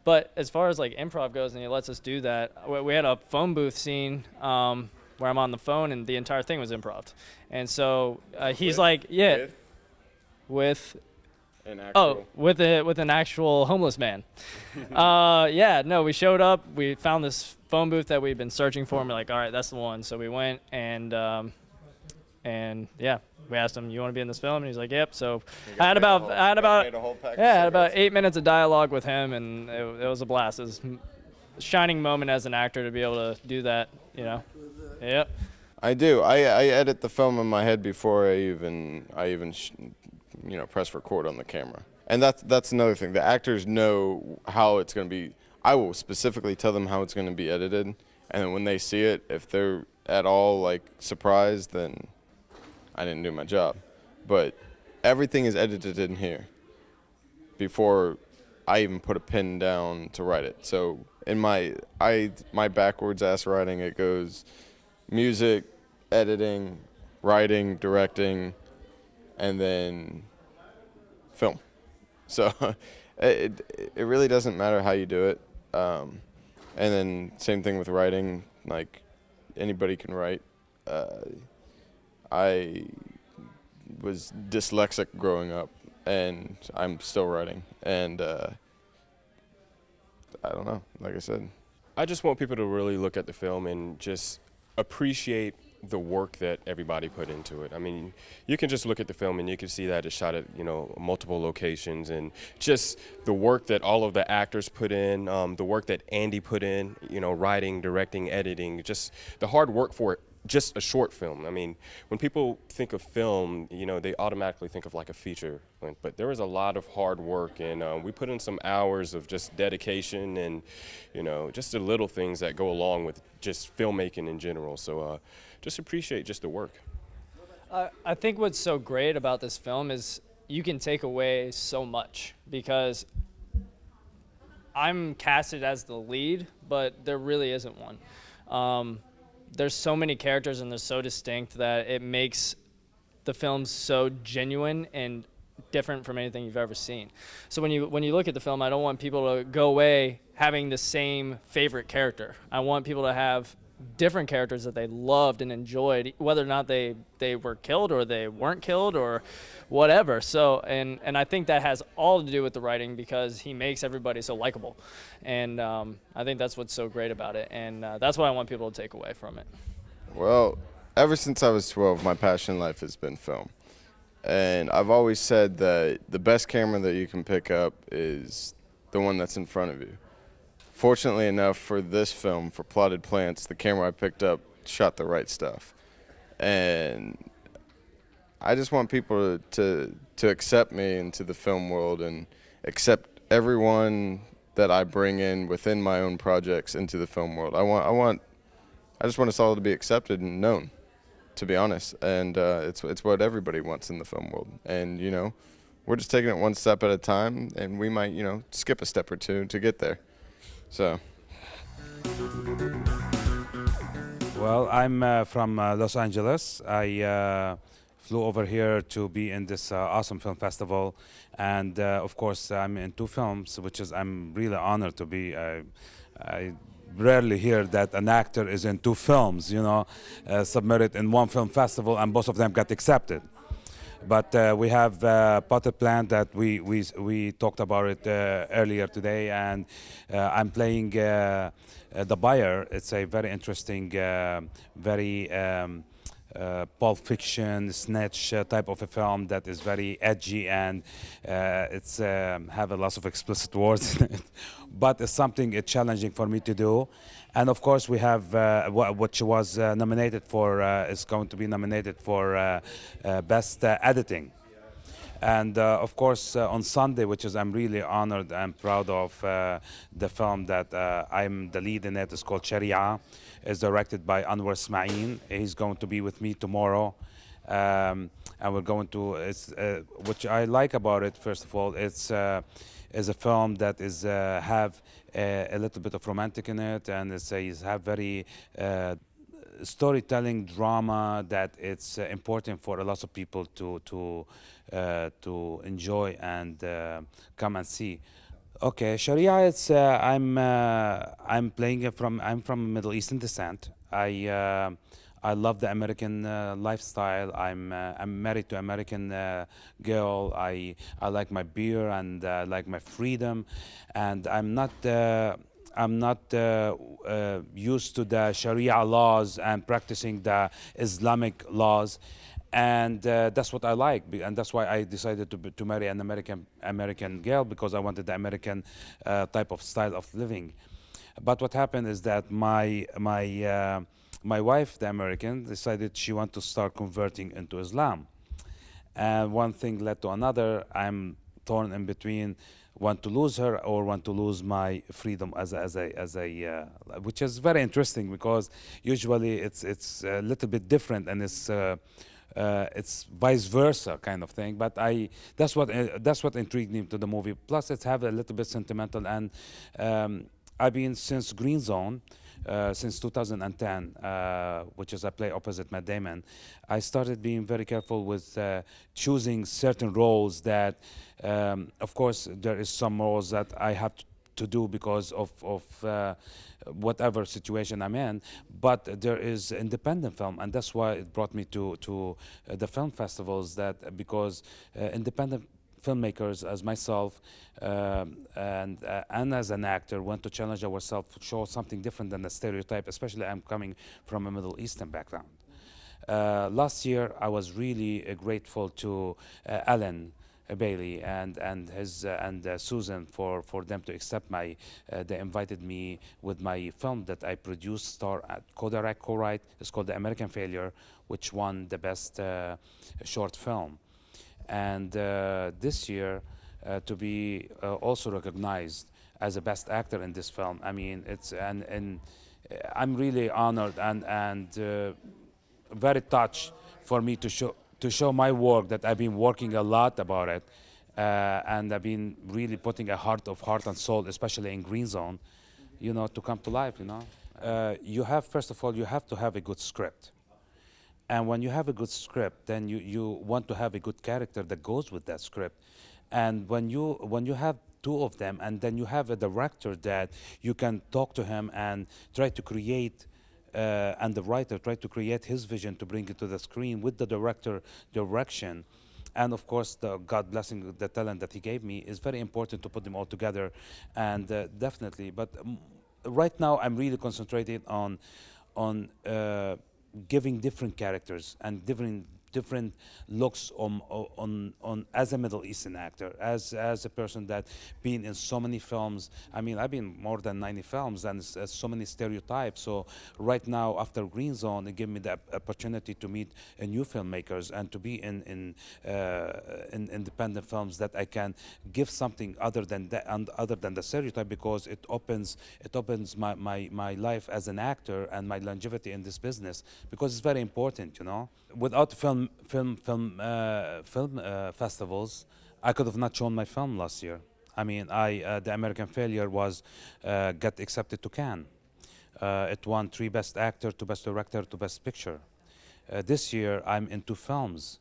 But as far as like improv goes, and he lets us do that, we had a phone booth scene where I'm on the phone, and the entire thing was improv. And so he's like, yeah, with an actual homeless man. Yeah, no, we showed up, we found this phone booth that we'd been searching for, and we're like, all right, that's the one. So we went, and And yeah, we asked him, "You want to be in this film?" And he's like, "Yep." So got I had paid a about whole- I had got about paid a whole pack of yeah, I had about cigarettes. 8 minutes of dialogue with him, and it was a blast. It was a shining moment as an actor to be able to do that. You know. Yep. I do. I edit the film in my head before I even press record on the camera. And that's another thing. The actors know how it's going to be. I will specifically tell them how it's going to be edited, and then when they see it, if they're at all like surprised, then I didn't do my job. But everything is edited in here before I even put a pen down to write it. So in my backwards ass writing, it goes music, editing, writing, directing, and then film. So it really doesn't matter how you do it. And then same thing with writing, like anybody can write. I was dyslexic growing up, and I'm still writing. And I don't know, like I said. I just want people to really look at the film and just appreciate the work that everybody put into it. I mean, you can just look at the film and you can see that it's shot at, multiple locations, and just the work that all of the actors put in, the work that Andy put in, writing, directing, editing, just the hard work for it. Just a short film. I mean, when people think of film, they automatically think of like a feature length, but there was a lot of hard work, and we put in some hours of just dedication and, just the little things that go along with just filmmaking in general. So just appreciate just the work. I think what's so great about this film is you can take away so much, because I'm casted as the lead, but there really isn't one. There's so many characters and they're so distinct that it makes the film so genuine and different from anything you've ever seen. So when you look at the film, I don't want people to go away having the same favorite character. I want people to have different characters that they loved and enjoyed, whether or not they were killed or they weren't killed or whatever. So and I think that has all to do with the writing, because he makes everybody so likable, and I think that's what's so great about it, and that's what I want people to take away from it. Well, ever since I was 12, my passion in life has been film. And I've always said that the best camera that you can pick up is the one that's in front of you. Fortunately enough for this film, for Plotted Plants, the camera I picked up shot the right stuff. And I just want people to accept me into the film world and accept everyone that I bring in within my own projects into the film world. I just want us all to be accepted and known, to be honest. And it's what everybody wants in the film world. And, we're just taking it one step at a time, and we might, skip a step or two to get there. So. Well, I'm from Los Angeles. I flew over here to be in this awesome film festival, and of course I'm in 2 films, which is I'm really honored to be. I rarely hear that an actor is in 2 films, submitted in one film festival, and both of them got accepted. But we have Potted Plant that we talked about it earlier today, and I'm playing the buyer. It's a very interesting, very Pulp Fiction, Snatch type of a film that is very edgy, and it's have a lot of explicit words in it. But it's something challenging for me to do. And of course, we have which was nominated for, is going to be nominated for Best Editing. And of course, on Sunday, which is I'm really honored and proud of, the film that I'm the lead in it is called Sharia. It's directed by Anwar Smaeen. He's going to be with me tomorrow. And we're going to, which I like about it, first of all, it's a film that is have a little bit of romantic in it, and it's have very storytelling drama that it's important for a lot of people to enjoy and come and see. Okay, Sharia. It's I'm playing it from. I'm from Middle Eastern descent. I love the American lifestyle. I'm married to an American girl. I like my beer and like my freedom, and I'm not I'm not used to the Sharia laws and practicing the Islamic laws, and that's what I like, and that's why I decided to marry an American girl, because I wanted the American type of style of living. But what happened is that my wife, the American, decided she wanted to start converting into Islam. And one thing led to another. I'm torn in between, want to lose her or want to lose my freedom which is very interesting, because usually it's a little bit different, and it's vice versa kind of thing. But that's what intrigued me to the movie. Plus, it's have a little bit sentimental, and I've been since Green Zone. Since 2010, which is I play opposite Matt Damon, I started being very careful with choosing certain roles that, of course, there is some roles that I have to do because of whatever situation I'm in, but there is independent film, and that's why it brought me to the film festivals, because independent filmmakers as myself and as an actor want to challenge ourselves to show something different than the stereotype, especially I'm coming from a Middle Eastern background. Last year I was really grateful to Alan Bailey and Susan for them to accept my they invited me with my film that I produced, star at co-direct, co-write. It's called The American Failure, which won the best short film. And this year to be also recognized as a best actor in this film. I mean, it's and I'm really honored and very touched for me to show my work, that I've been working a lot about it, and I've been really putting a heart and soul, especially in Green Zone, you know, to come to life. You know, you have, first of all, you have to have a good script. And when you have a good script, then you want to have a good character that goes with that script. And when you have two of them, and then you have a director that you can talk to him and try to create, and the writer try to create his vision to bring it to the screen with the director direction. And of course, the God blessing the talent that he gave me is very important to put them all together. And definitely, but right now I'm really concentrated on giving different characters and different looks on as a Middle Eastern actor, as a person that been in so many films. I mean, I've been more than 90 films, and so many stereotypes. So right now, after Green Zone, it gave me the opportunity to meet new filmmakers and to be in independent films that I can give something other than that, and other than the stereotype, because it opens my life as an actor and my longevity in this business, because it's very important, you know. Without film festivals, I could have not shown my film last year. I mean, The American Failure was got accepted to Cannes. It won 3 Best Actor, 2 Best Director, 2 Best Picture. This year, I'm in 2 films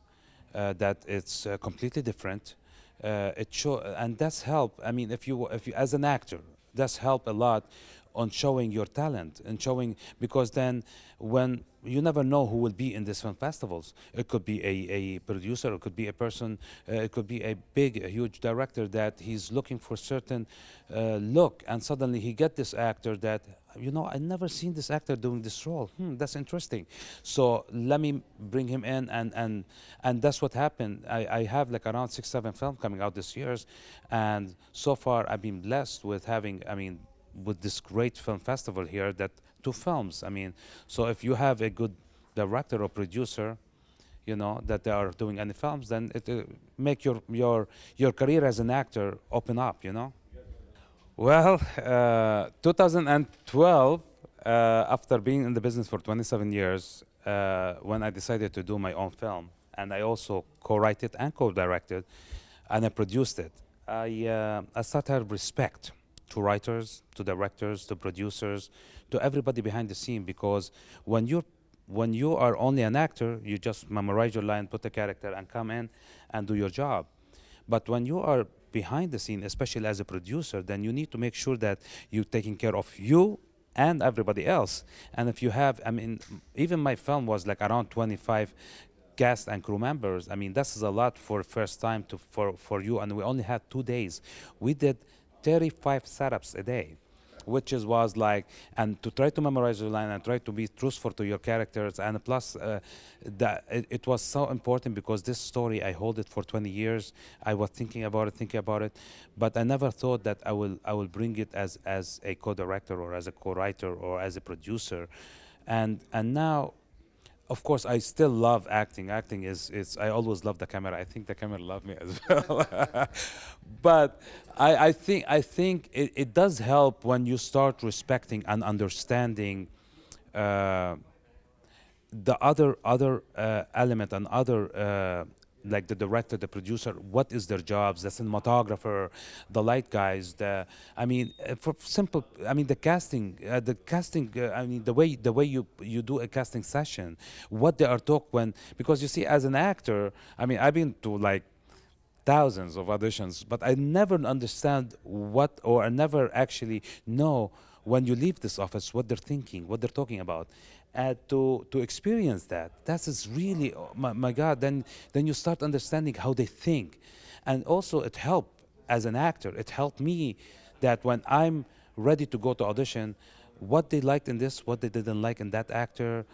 that it's completely different. And that's help. I mean, if you as an actor, that's help a lot on showing your talent and showing, because then when you never know who will be in these film festivals. It could be a producer, it could be a person, it could be a huge director that he's looking for certain look, and suddenly he get this actor that, you know, I never seen this actor doing this role. That's interesting. So let me bring him in, and that's what happened. I have like around 6-7 films coming out this year, and so far I've been blessed with having, I mean, with this great film festival here, that 2 films. I mean, so if you have a good director or producer, you know, that they are doing any films, then it make your career as an actor open up, you know. Well, 2012, after being in the business for 27 years, when I decided to do my own film, and I also co-write it and co-direct it, and I produced it, I started to have respect to writers, to directors, to producers, to everybody behind the scene, because when you are only an actor, you just memorize your line, put a character, and come in and do your job. But when you are behind the scene, especially as a producer, then you need to make sure that you're taking care of you and everybody else. And if you have, I mean, even my film was like around 25 cast and crew members. I mean, this is a lot for first time for you, and we only had 2 days. We did 35 setups a day. which was like, and to try to memorize your line and try to be truthful to your characters, and plus that it was so important because this story I hold it for 20 years. I was thinking about it, but I never thought that I will bring it as a co-director or as a co-writer or as a producer, and now. Of course, I still love acting. Acting is I always love the camera. I think the camera love me as well. But I think it does help when you start respecting and understanding the other element and other like the director, the producer, what is their jobs, the cinematographer, the light guys, I mean, for simple, I mean, the casting, I mean, the way you do a casting session, what they are talk when, because you see, as an actor, I mean, I've been to like thousands of auditions, but I never understand what, or I never actually know when you leave this office what they're thinking, what they're talking about. To experience that is really, oh, my God, then you start understanding how they think. And also it helped as an actor, it helped me that when I'm ready to go to audition, what they liked in this, what they didn't like in that actor.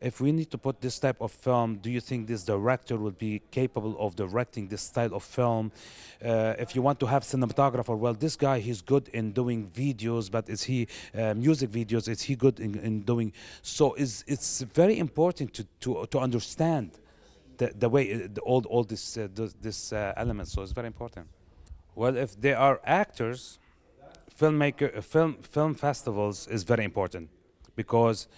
If we need to put this type of film, do you think this director will be capable of directing this style of film? If you want to have cinematographer, well, this guy, he's good in doing videos, but is he music videos? Is he good in doing? So it's very important to understand the way all this elements. So it's very important. Well, if they are actors, film festivals is very important because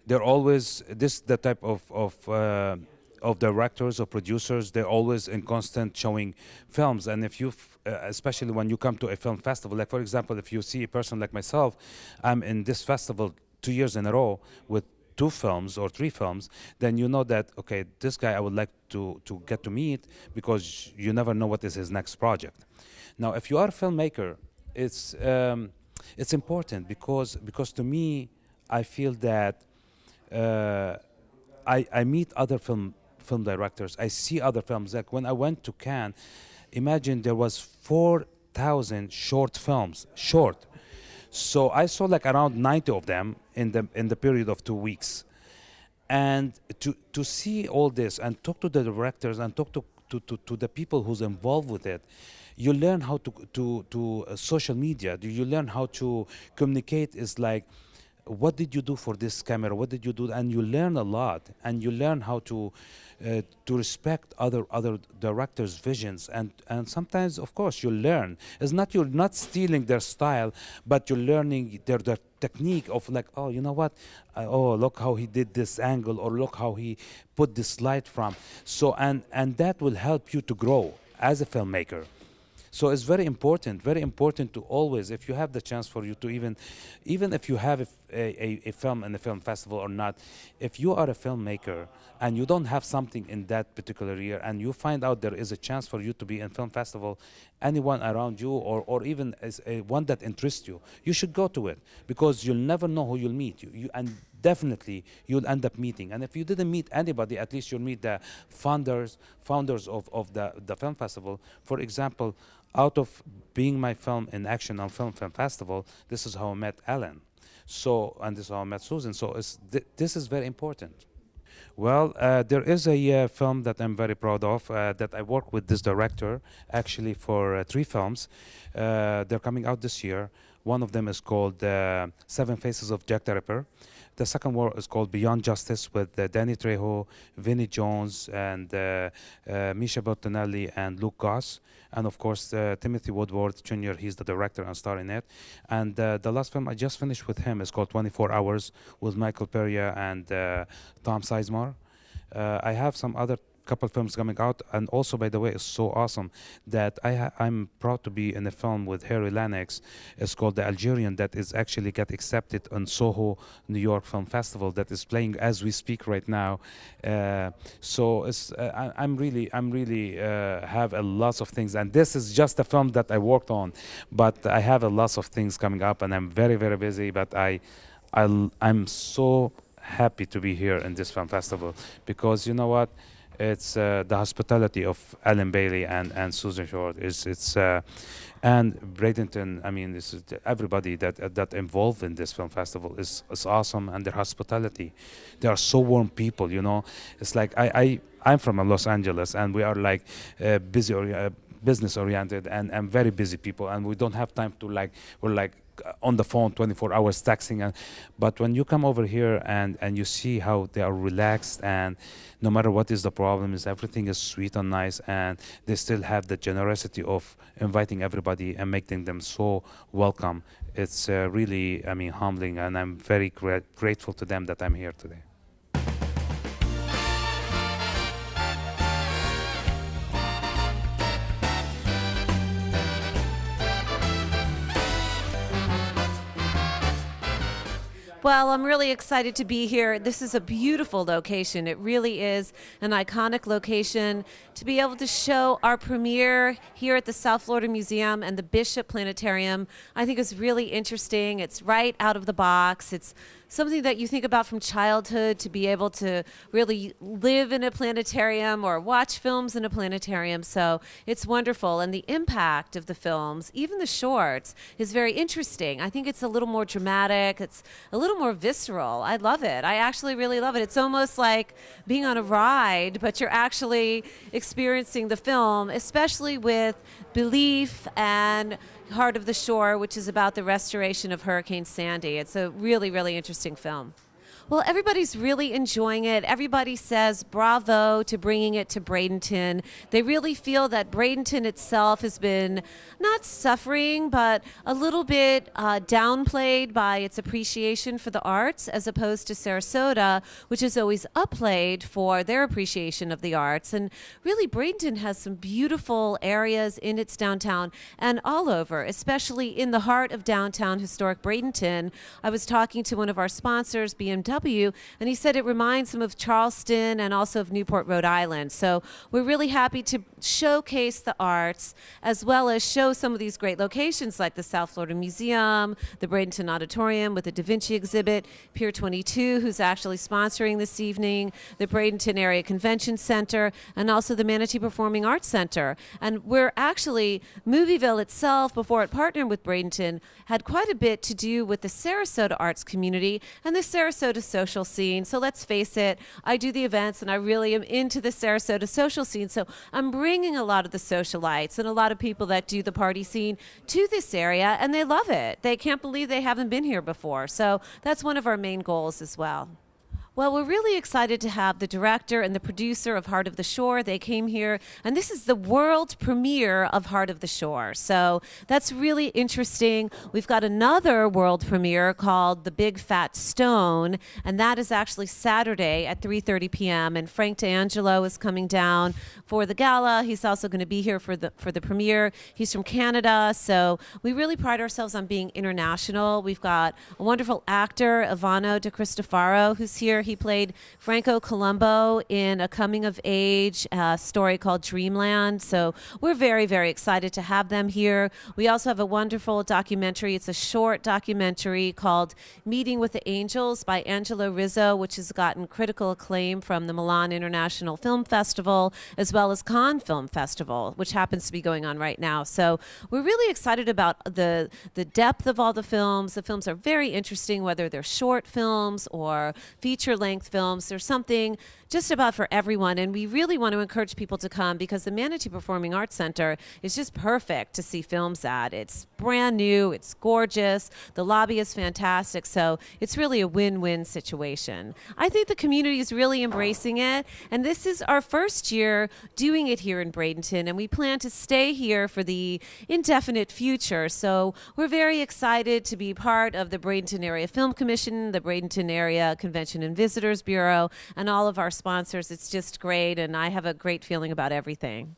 they're always the type of directors or producers. They're always in constant showing films, and if you especially when you come to a film festival, like for example, if you see a person like myself, I'm in this festival 2 years in a row with 2 films or 3 films, then you know that, okay, this guy I would like to get to meet, because you never know what is his next project. Now, if you are a filmmaker, it's important because to me, I feel that I meet other film directors. I see other films. Like when I went to Cannes, imagine there was 4,000 short films, short. So I saw like around 90 of them in the period of 2 weeks. And to see all this and talk to the directors and talk to the people who's involved with it, you learn how to social media. You learn how to communicate. Is like, what did you do for this camera? What did you do? And you learn a lot, and you learn how to respect other directors' visions. And sometimes, of course, you learn. It's not, you're not stealing their style, but you're learning their technique of like, oh, you know what? Oh, look how he did this angle, or look how he put this light from. So and that will help you to grow as a filmmaker. So it's very important to always, if you have the chance for you to even if you have a film in the film festival or not, if you are a filmmaker and you don't have something in that particular year and you find out there is a chance for you to be in film festival, anyone around you or even as one that interests you, you should go to it, because you'll never know who you'll meet. And definitely you'll end up meeting. And if you didn't meet anybody, at least you'll meet the founders of the film festival. For example, out of being my film in Action on Film Festival, this is how I met Alan. So, and this is how I met Susan. So this is very important. Well, there is a film that I'm very proud of, that I worked with this director actually for 3 films. They're coming out this year. One of them is called Seven Faces of Jack the Ripper. The second one is called Beyond Justice with Danny Trejo, Vinnie Jones, and Misha Bertonelli and Luke Goss. And of course, Timothy Woodward Jr., he's the director and star in it. And the last film I just finished with him is called 24 Hours with Michael Peria and Tom Sizemore. I have some other couple films coming out, and also, by the way, it's so awesome that I'm proud to be in a film with Harry Lennox. It's called The Algerian, that is actually got accepted on Soho, New York Film Festival, that is playing as we speak right now. So it's I'm really have a lot of things, and this is just a film that I worked on, but I have a lot of things coming up, and I'm very busy. But I'm so happy to be here in this film festival, because you know what? It's the hospitality of Alan Bailey and Susan Short. And Bradenton, I mean, this is everybody that involved in this film festival is awesome, and their hospitality. They are so warm people, you know. It's like I'm from Los Angeles, and we are like business oriented and very busy people, and we don't have time to we're like on the phone 24 hours texting. And but when you come over here and you see how they are relaxed, and no matter what is the problem, is everything is sweet and nice, and they still have the generosity of inviting everybody and making them so welcome. It's really, I mean, humbling, and I'm very grateful to them that I'm here today. Well, I'm really excited to be here. This is a beautiful location. It really is an iconic location. To be able to show our premiere here at the South Florida Museum and the Bishop Planetarium, I think is really interesting. It's right out of the box. It's something that you think about from childhood, to be able to really live in a planetarium or watch films in a planetarium. So it's wonderful. And the impact of the films, even the shorts, is very interesting. I think it's a little more dramatic. It's a little more visceral. I love it. I actually really love it. It's almost like being on a ride, but you're actually experiencing the film, especially with Belief and Heart of the Shore, which is about the restoration of Hurricane Sandy. It's a really, really interesting film. Well, everybody's really enjoying it. Everybody says bravo to bringing it to Bradenton. They really feel that Bradenton itself has been not suffering, but a little bit downplayed by its appreciation for the arts, as opposed to Sarasota, which is always upplayed for their appreciation of the arts. And really, Bradenton has some beautiful areas in its downtown and all over, especially in the heart of downtown historic Bradenton. I was talking to one of our sponsors, BMW, and he said it reminds him of Charleston and also of Newport, Rhode Island. So we're really happy to showcase the arts, as well as show some of these great locations like the South Florida Museum, the Bradenton Auditorium with the Da Vinci exhibit, Pier 22, who's actually sponsoring this evening, the Bradenton Area Convention Center, and also the Manatee Performing Arts Center. And we're actually, Movieville itself, before it partnered with Bradenton, had quite a bit to do with the Sarasota arts community and the Sarasota social scene. So let's face it, I do the events and I really am into the Sarasota social scene. So I'm bringing a lot of the socialites and a lot of people that do the party scene to this area, and they love it. They can't believe they haven't been here before. So that's one of our main goals as well. Well, we're really excited to have the director and the producer of Heart of the Shore. They came here, and this is the world premiere of Heart of the Shore. So that's really interesting. We've got another world premiere called The Big Fat Stone, and that is actually Saturday at 3:30 p.m. And Frank D'Angelo is coming down for the gala. He's also going to be here for the premiere. He's from Canada, so we really pride ourselves on being international. We've got a wonderful actor, Ivano De Cristofaro, who's here. He played Franco Colombo in a coming-of-age story called Dreamland. So we're very, very excited to have them here. We also have a wonderful documentary. It's a short documentary called Meeting with the Angels by Angelo Rizzo, which has gotten critical acclaim from the Milan International Film Festival, as well as Cannes Film Festival, which happens to be going on right now. So we're really excited about the depth of all the films. The films are very interesting, whether they're short films or feature-length films. There's something just about for everyone, and we really want to encourage people to come because the Manatee Performing Arts Center is just perfect to see films at. It's brand new, it's gorgeous, the lobby is fantastic, so it's really a win-win situation. I think the community is really embracing it, and this is our first year doing it here in Bradenton, and we plan to stay here for the indefinite future. So we're very excited to be part of the Bradenton Area Film Commission, the Bradenton Area Convention and Visitors Bureau, and all of our sponsors. It's just great, and I have a great feeling about everything.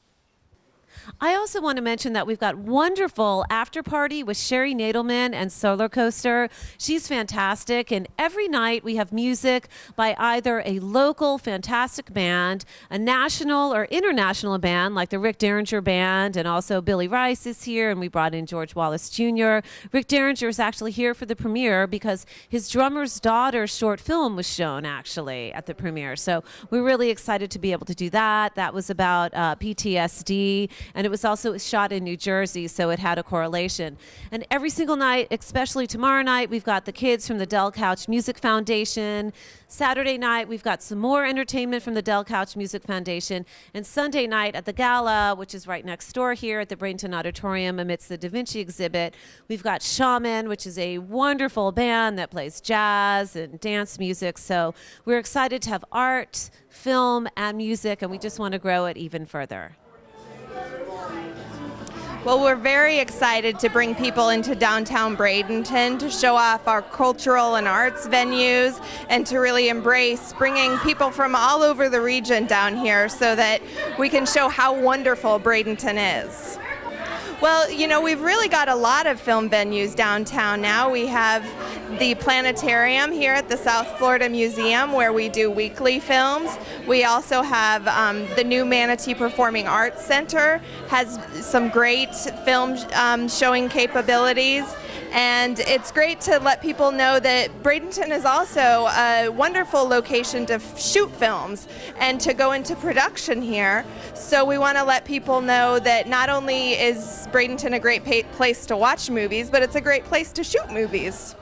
I also want to mention that we've got wonderful after party with Sherry Nadelman and Solar Coaster. She's fantastic, and every night we have music by either a local fantastic band, a national or international band like the Rick Derringer Band, and also Billy Rice is here, and we brought in George Wallace Jr. Rick Derringer is actually here for the premiere because his drummer's daughter's short film was shown actually at the premiere. So we're really excited to be able to do that. That was about PTSD. and it was also shot in New Jersey, so it had a correlation. And every single night, especially tomorrow night, we've got the kids from the Del Couch Music Foundation. Saturday night, we've got some more entertainment from the Del Couch Music Foundation. And Sunday night at the Gala, which is right next door here at the Bradenton Auditorium amidst the Da Vinci exhibit, we've got Shaman, which is a wonderful band that plays jazz and dance music. So we're excited to have art, film, and music, and we just want to grow it even further. Well, we're very excited to bring people into downtown Bradenton to show off our cultural and arts venues and to really embrace bringing people from all over the region down here so that we can show how wonderful Bradenton is. Well, you know, we've really got a lot of film venues downtown now. We have the planetarium here at the South Florida Museum where we do weekly films. We also have the new Manatee Performing Arts Center, has some great film showing capabilities. And it's great to let people know that Bradenton is also a wonderful location to shoot films and to go into production here. So we want to let people know that not only is Bradenton a great place to watch movies, but it's a great place to shoot movies.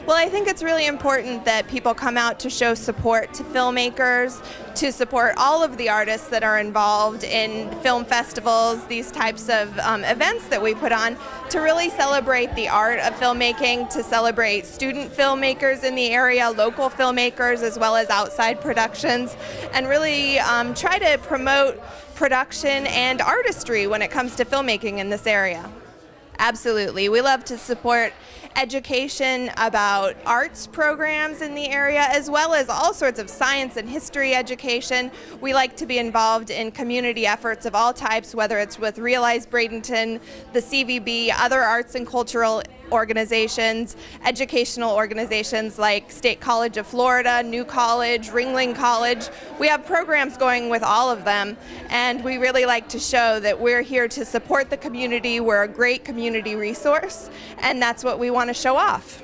Well, I think it's really important that people come out to show support to filmmakers, to support all of the artists that are involved in film festivals, these types of events that we put on, to really celebrate the art of filmmaking, to celebrate student filmmakers in the area, local filmmakers, as well as outside productions, and really try to promote production and artistry when it comes to filmmaking in this area. Absolutely. We love to support education about arts programs in the area, as well as all sorts of science and history education. We like to be involved in community efforts of all types, whether it's with Realize Bradenton, the CVB, other arts and cultural organizations, educational organizations like State College of Florida, New College, Ringling College. We have programs going with all of them, and we really like to show that we're here to support the community. We're a great community resource, and that's what we want to show off.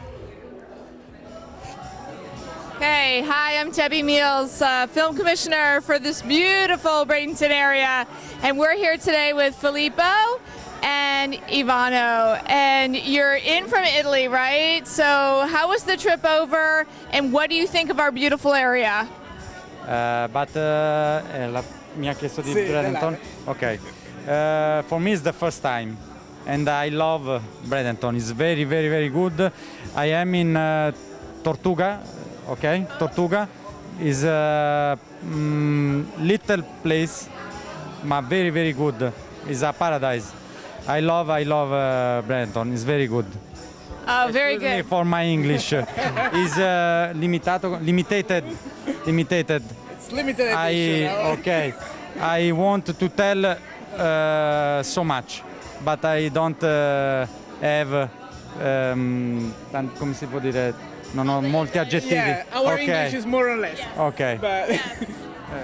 Okay, hi, I'm Debbie Meals, film commissioner for this beautiful Bradenton area, and we're here today with Filippo and Ivano, and you're in from Italy, right? So how was the trip over, and what do you think of our beautiful area? Mi ha chiesto di Bradenton? Okay. For me it's the first time, and I love Bradenton. It's very, very, very good. I am in Tortuga, okay? Tortuga is a little place, but very, very good. It's a paradise. I love Bradenton. It's very good. Oh, very good. For my English, is limited. It's limited edition. Okay. I want to tell so much, but I don't have. Come si può dire? Non ho molti aggettivi. Yeah, our English is more or less. Okay. But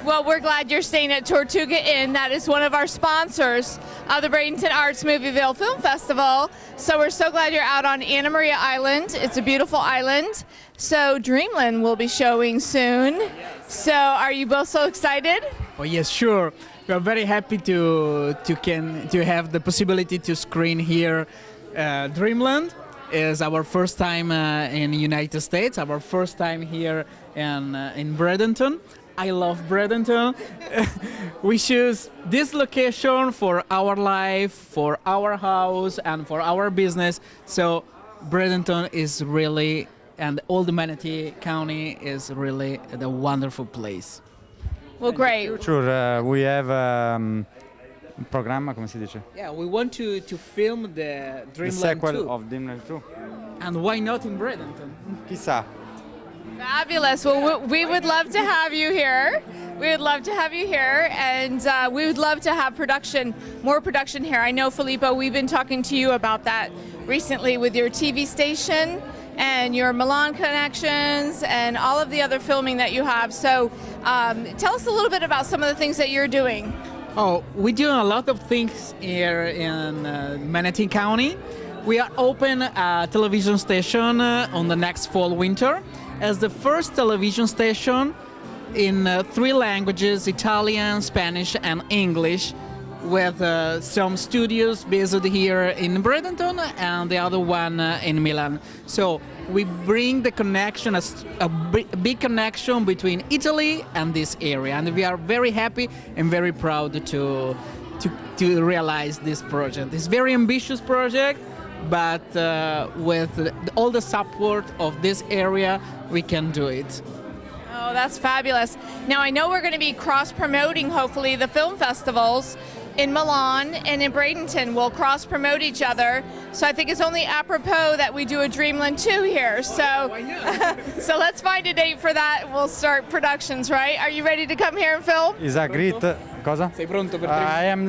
Well, we're glad you're staying at Tortuga Inn. That is one of our sponsors of the Bradenton Arts Movieville Film Festival. So we're so glad you're out on Anna Maria Island. It's a beautiful island. So Dreamland will be showing soon. So are you both so excited? oh yes, sure. We are very happy to have the possibility to screen here. Dreamland is our first time in the United States. Our first time here in Bradenton. I love Bradenton. We choose this location for our life, for our house, and for our business. So Bradenton is really, and Old Manatee County is really a wonderful place. Well, great. Sure, we have programma, come si dice? Yeah, we want to film the Dreamland The sequel 2. of Dreamland 2. And why not in Bradenton? Chissà. Fabulous. Well, we would love to have you here. We would love to have you here, and we would love to have more production here. I know, Filippo, we've been talking to you about that recently with your TV station and your Milan connections and all of the other filming that you have. So tell us a little bit about some of the things that you're doing. Oh, we're doing a lot of things here in Manatee County. We are open a television station on the next fall-winter as the first television station in 3 languages, Italian, Spanish, and English, with some studios based here in Bradenton and the other one in Milan. So we bring the connection, a big connection between Italy and this area, and we are very happy and very proud to realize this project. It's a very ambitious project, but with all the support of this area, we can do it. Oh, that's fabulous. Now, I know we're going to be cross-promoting, hopefully, the film festivals in Milan and in Bradenton. We'll cross-promote each other. So I think it's only apropos that we do a Dreamland 2 here. So, so let's find a date for that. We'll start productions, right? Are you ready to come here and film? Is a great. Cosa? Sei pronto per I am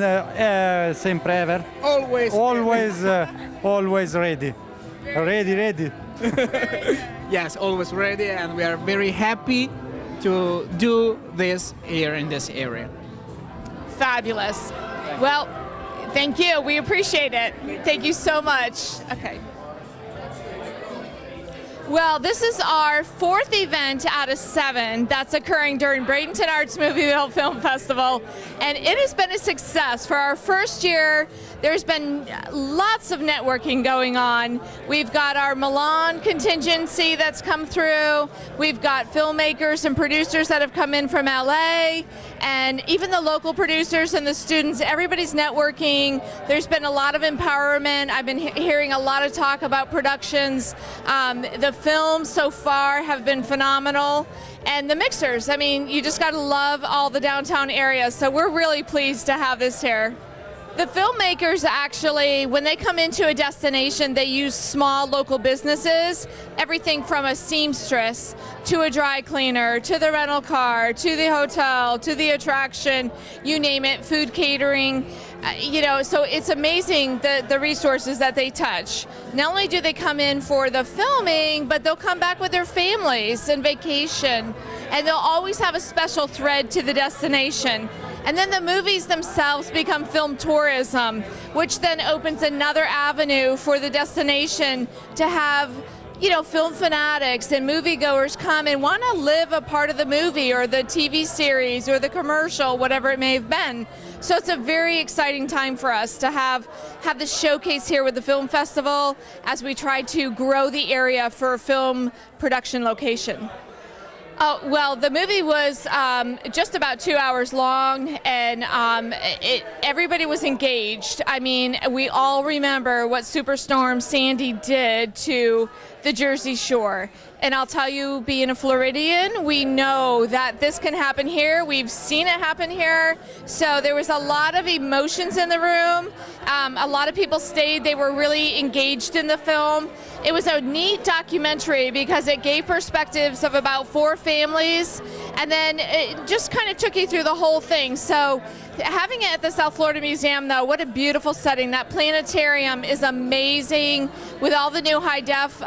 sempre ever. Always. Always ready. Ready. Yes, always ready, and we are very happy to do this here in this area. Fabulous. Well, thank you. We appreciate it. Thank you so much. Okay. Well, this is our 4th event out of 7 that's occurring during Bradenton Arts Movieville Film Festival, and it has been a success. For our first year, there's been lots of networking going on. We've got our Milan contingency that's come through. We've got filmmakers and producers that have come in from LA, and even the local producers and the students, everybody's networking. There's been a lot of empowerment. I've been hearing a lot of talk about productions. The films so far have been phenomenal, and the mixers, I mean, you just got to love all the downtown areas, so we're really pleased to have this here. The filmmakers actually, when they come into a destination, they use small local businesses, everything from a seamstress to a dry cleaner, to the rental car, to the hotel, to the attraction, you name it, food catering. You know, so it's amazing the resources that they touch. Not only do they come in for the filming, but they'll come back with their families and vacation, and they'll always have a special thread to the destination. And then the movies themselves become film tourism, which then opens another avenue for the destination to have, you know, film fanatics and moviegoers come and want to live a part of the movie or the TV series or the commercial, whatever it may have been. So it's a very exciting time for us to have this showcase here with the film festival as we try to grow the area for film production location. Well, the movie was just about 2 hours long, and everybody was engaged. I mean, we all remember what Superstorm Sandy did to the Jersey Shore. And I'll tell you, being a Floridian, we know that this can happen here. We've seen it happen here. So there was a lot of emotions in the room. A lot of people stayed. They were really engaged in the film. It was a neat documentary because it gave perspectives of about 4 families, and then it just kind of took you through the whole thing. So having it at the South Florida Museum, though, what a beautiful setting. That planetarium is amazing with all the new high-def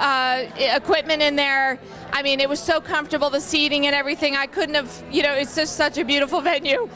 equipment in there. I mean, it was so comfortable, the seating and everything. I couldn't have, you know, it's just such a beautiful venue.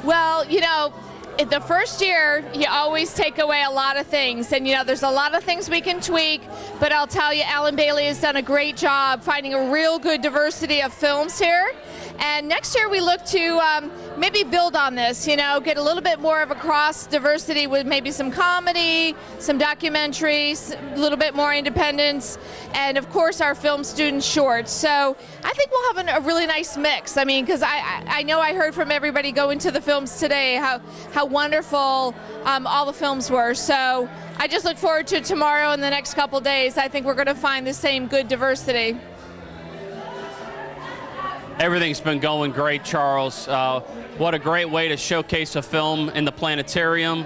Well, you know, the first year, you always take away a lot of things, and you know, there's a lot of things we can tweak, but I'll tell you, Alan Bailey has done a great job finding a real good diversity of films here. And next year we look to maybe build on this, you know, get a little bit more of a cross diversity with maybe some comedy, some documentaries, a little bit more independence, and of course our film student shorts. So I think we'll have a really nice mix. I mean, because I know I heard from everybody going to the films today how wonderful all the films were. So I just look forward to tomorrow and the next couple days. I think we're going to find the same good diversity. Everything's been going great, Charles. What a great way to showcase a film in the planetarium.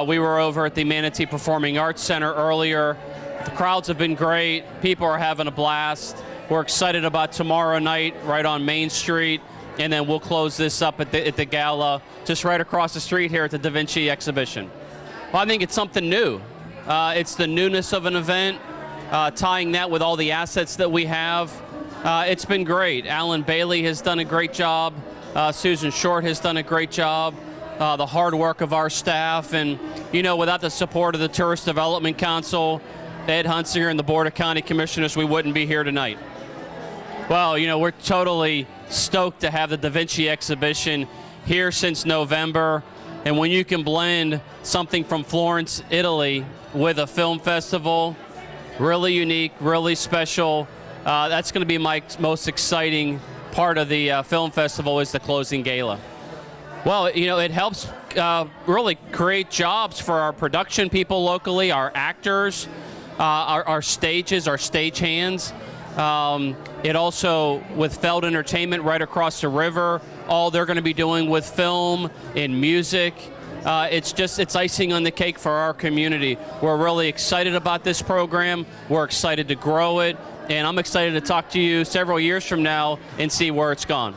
We were over at the Manatee Performing Arts Center earlier. The crowds have been great. People are having a blast. We're excited about tomorrow night right on Main Street, and then we'll close this up at the gala just right across the street here at the Da Vinci exhibition. Well, I think it's something new. It's the newness of an event, tying that with all the assets that we have. It's been great. Alan Bailey has done a great job. Susan Short has done a great job. The hard work of our staff, and you know, without the support of the Tourist Development Council, Ed Hunsinger and the Board of County Commissioners, we wouldn't be here tonight. Well, you know, we're totally stoked to have the Da Vinci exhibition here since November. And when you can blend something from Florence, Italy with a film festival, really unique, really special, that's going to be my most exciting part of the film festival is the closing gala. Well, you know, it helps really create jobs for our production people locally, our actors, our stages, our stagehands. It also, with Feld Entertainment right across the river, all they're going to be doing with film and music, it's icing on the cake for our community. We're really excited about this program. We're excited to grow it, and I'm excited to talk to you several years from now and see where it's gone.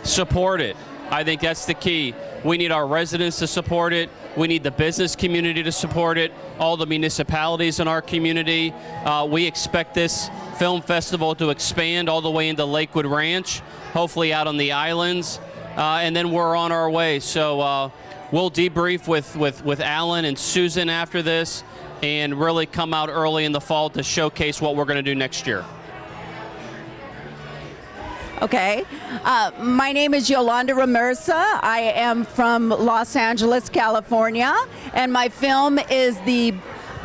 Support it. I think that's the key. We need our residents to support it. We need the business community to support it, all the municipalities in our community. We expect this film festival to expand all the way into Lakewood Ranch, hopefully out on the islands, and then we're on our way. So we'll debrief with Alan and Susan after this and really come out early in the fall to showcase what we're going to do next year. Okay. My name is Yolanda Ramirza. I am from Los Angeles, California, and my film is the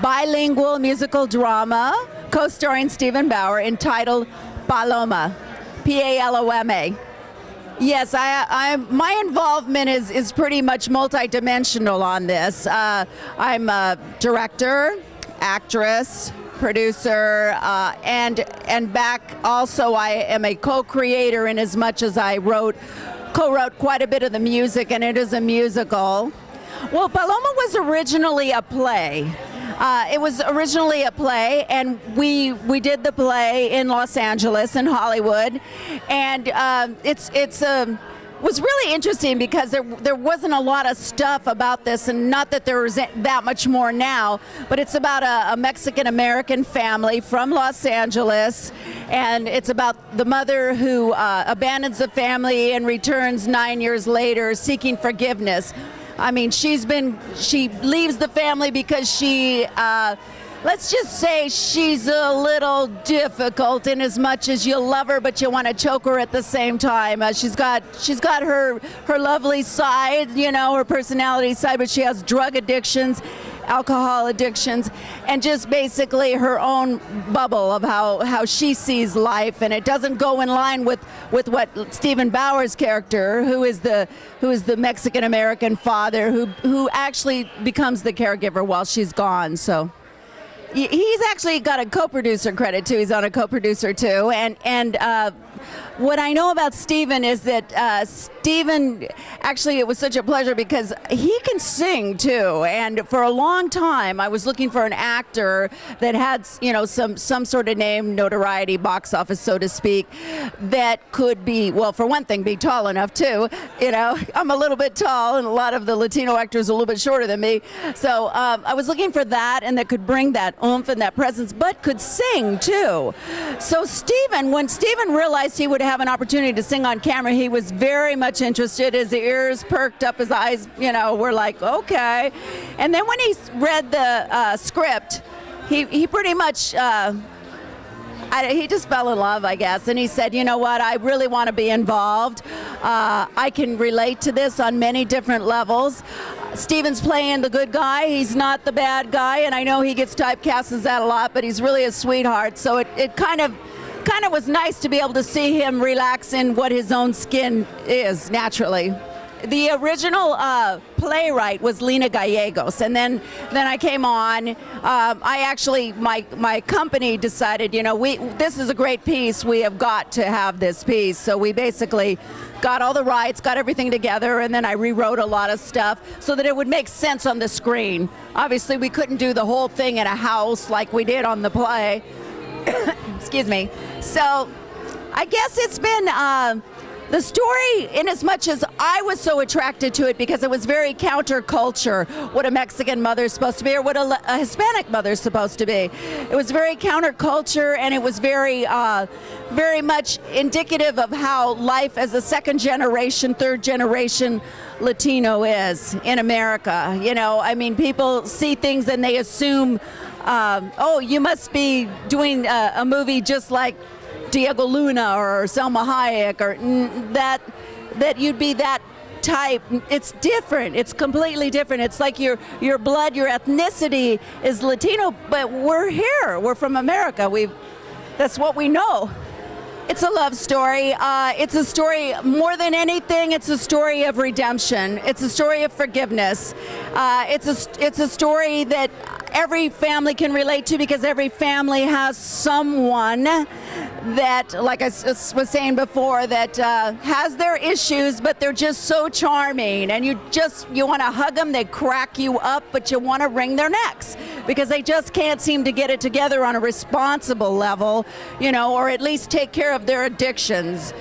bilingual musical drama co-starring Stephen Bauer entitled Paloma, P-A-L-O-M-A. Yes, my involvement is pretty much multidimensional on this. I'm a director, actress, producer, and back also I am a co-creator in as much as I co-wrote quite a bit of the music, and it is a musical. Well, Paloma was originally a play. It was originally a play, and we did the play in Los Angeles and Hollywood, and was really interesting because there wasn't a lot of stuff about this, and not that there is that much more now, but it's about a Mexican-American family from Los Angeles, and it's about the mother who abandons the family and returns 9 years later seeking forgiveness. I mean, she leaves the family because she, let's just say she's a little difficult in as much as you love her, but you want to choke her at the same time. She's got her lovely side, you know, her personality side, but she has drug addictions, alcohol addictions, and just basically her own bubble of how she sees life, and it doesn't go in line with what Stephen Bauer's character, who is the Mexican American father, who actually becomes the caregiver while she's gone. So he's actually got a co-producer credit too. He's on a co-producer too, and what I know about Stephen is that Stephen, actually it was such a pleasure because he can sing too, and for a long time I was looking for an actor that had, you know, some sort of name, notoriety, box office, so to speak, that could be, well, for one thing, be tall enough too. You know, I'm a little bit tall, and a lot of the Latino actors are a little bit shorter than me, so I was looking for that, and that could bring that oomph and that presence, but could sing too. So Stephen, when Stephen realized he would have an opportunity to sing on camera, he was very much interested. His ears perked up, his eyes, you know, were like, okay. And then when he read the script, he pretty much, he just fell in love, I guess. And he said, you know what, I really want to be involved. I can relate to this on many different levels. Stephen's playing the good guy. He's not the bad guy. And I know he gets typecast as that a lot, but he's really a sweetheart. So it kind of was nice to be able to see him relax in what his own skin is naturally. The original playwright was Lena Gallegos, and then I came on. I actually, my company decided, you know, this is a great piece. We have got to have this piece. So we basically got all the rights, got everything together, and then I rewrote a lot of stuff so that it would make sense on the screen. Obviously, we couldn't do the whole thing in a house like we did on the play. Excuse me. So I guess it's been the story, in as much as I was so attracted to it because it was very counterculture, what a Mexican mother is supposed to be, or what a Hispanic mother is supposed to be. It was very counterculture, and it was very much indicative of how life as a second generation, third generation Latino is in America. You know, I mean, people see things and they assume, oh, you must be doing a movie just like Diego Luna or Selma Hayek, or that you'd be that type. It's different. It's completely different. It's like your blood, your ethnicity is Latino, but we're here. We're from America. That's what we know. It's a love story. It's a story, more than anything, it's a story of redemption. It's a story of forgiveness. It's a story that every family can relate to, because every family has someone that, like I was saying before, that has their issues, but they're just so charming, and you want to hug them. They crack you up, but you want to wring their necks because they just can't seem to get it together on a responsible level, or at least take care of their addictions,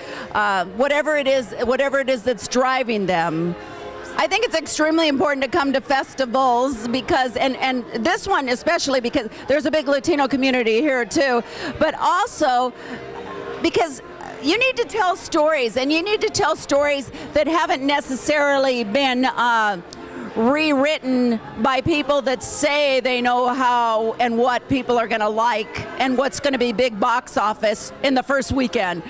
whatever it is that's driving them. I think it's extremely important to come to festivals because, and this one especially because there's a big Latino community here too, but also because you need to tell stories, and you need to tell stories that haven't necessarily been rewritten by people that say they know how and what people are going to like and what's going to be big box office in the first weekend.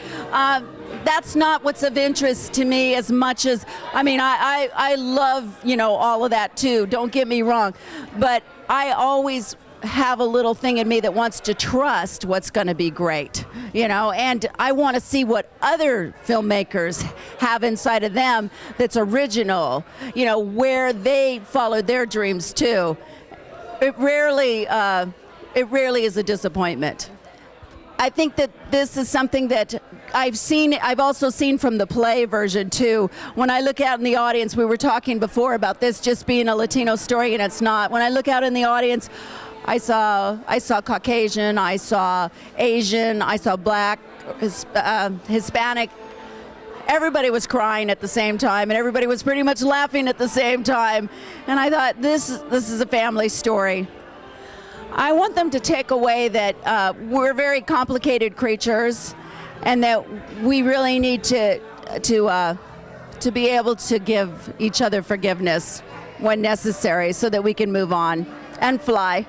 That's not what's of interest to me as much as, I love, all of that too, don't get me wrong, but I always have a little thing in me that wants to trust what's going to be great, and I want to see what other filmmakers have inside of them that's original, where they followed their dreams too. It rarely is a disappointment. I think that this is something that I've also seen from the play version too. When I look out in the audience, we were talking before about this just being a Latino story, and it's not. When I look out in the audience, I saw Caucasian, I saw Asian, I saw Black, Hispanic. Everybody was crying at the same time, and everybody was pretty much laughing at the same time. And I thought, this is a family story. I want them to take away that we're very complicated creatures, and that we really need to be able to give each other forgiveness when necessary, so that we can move on and fly.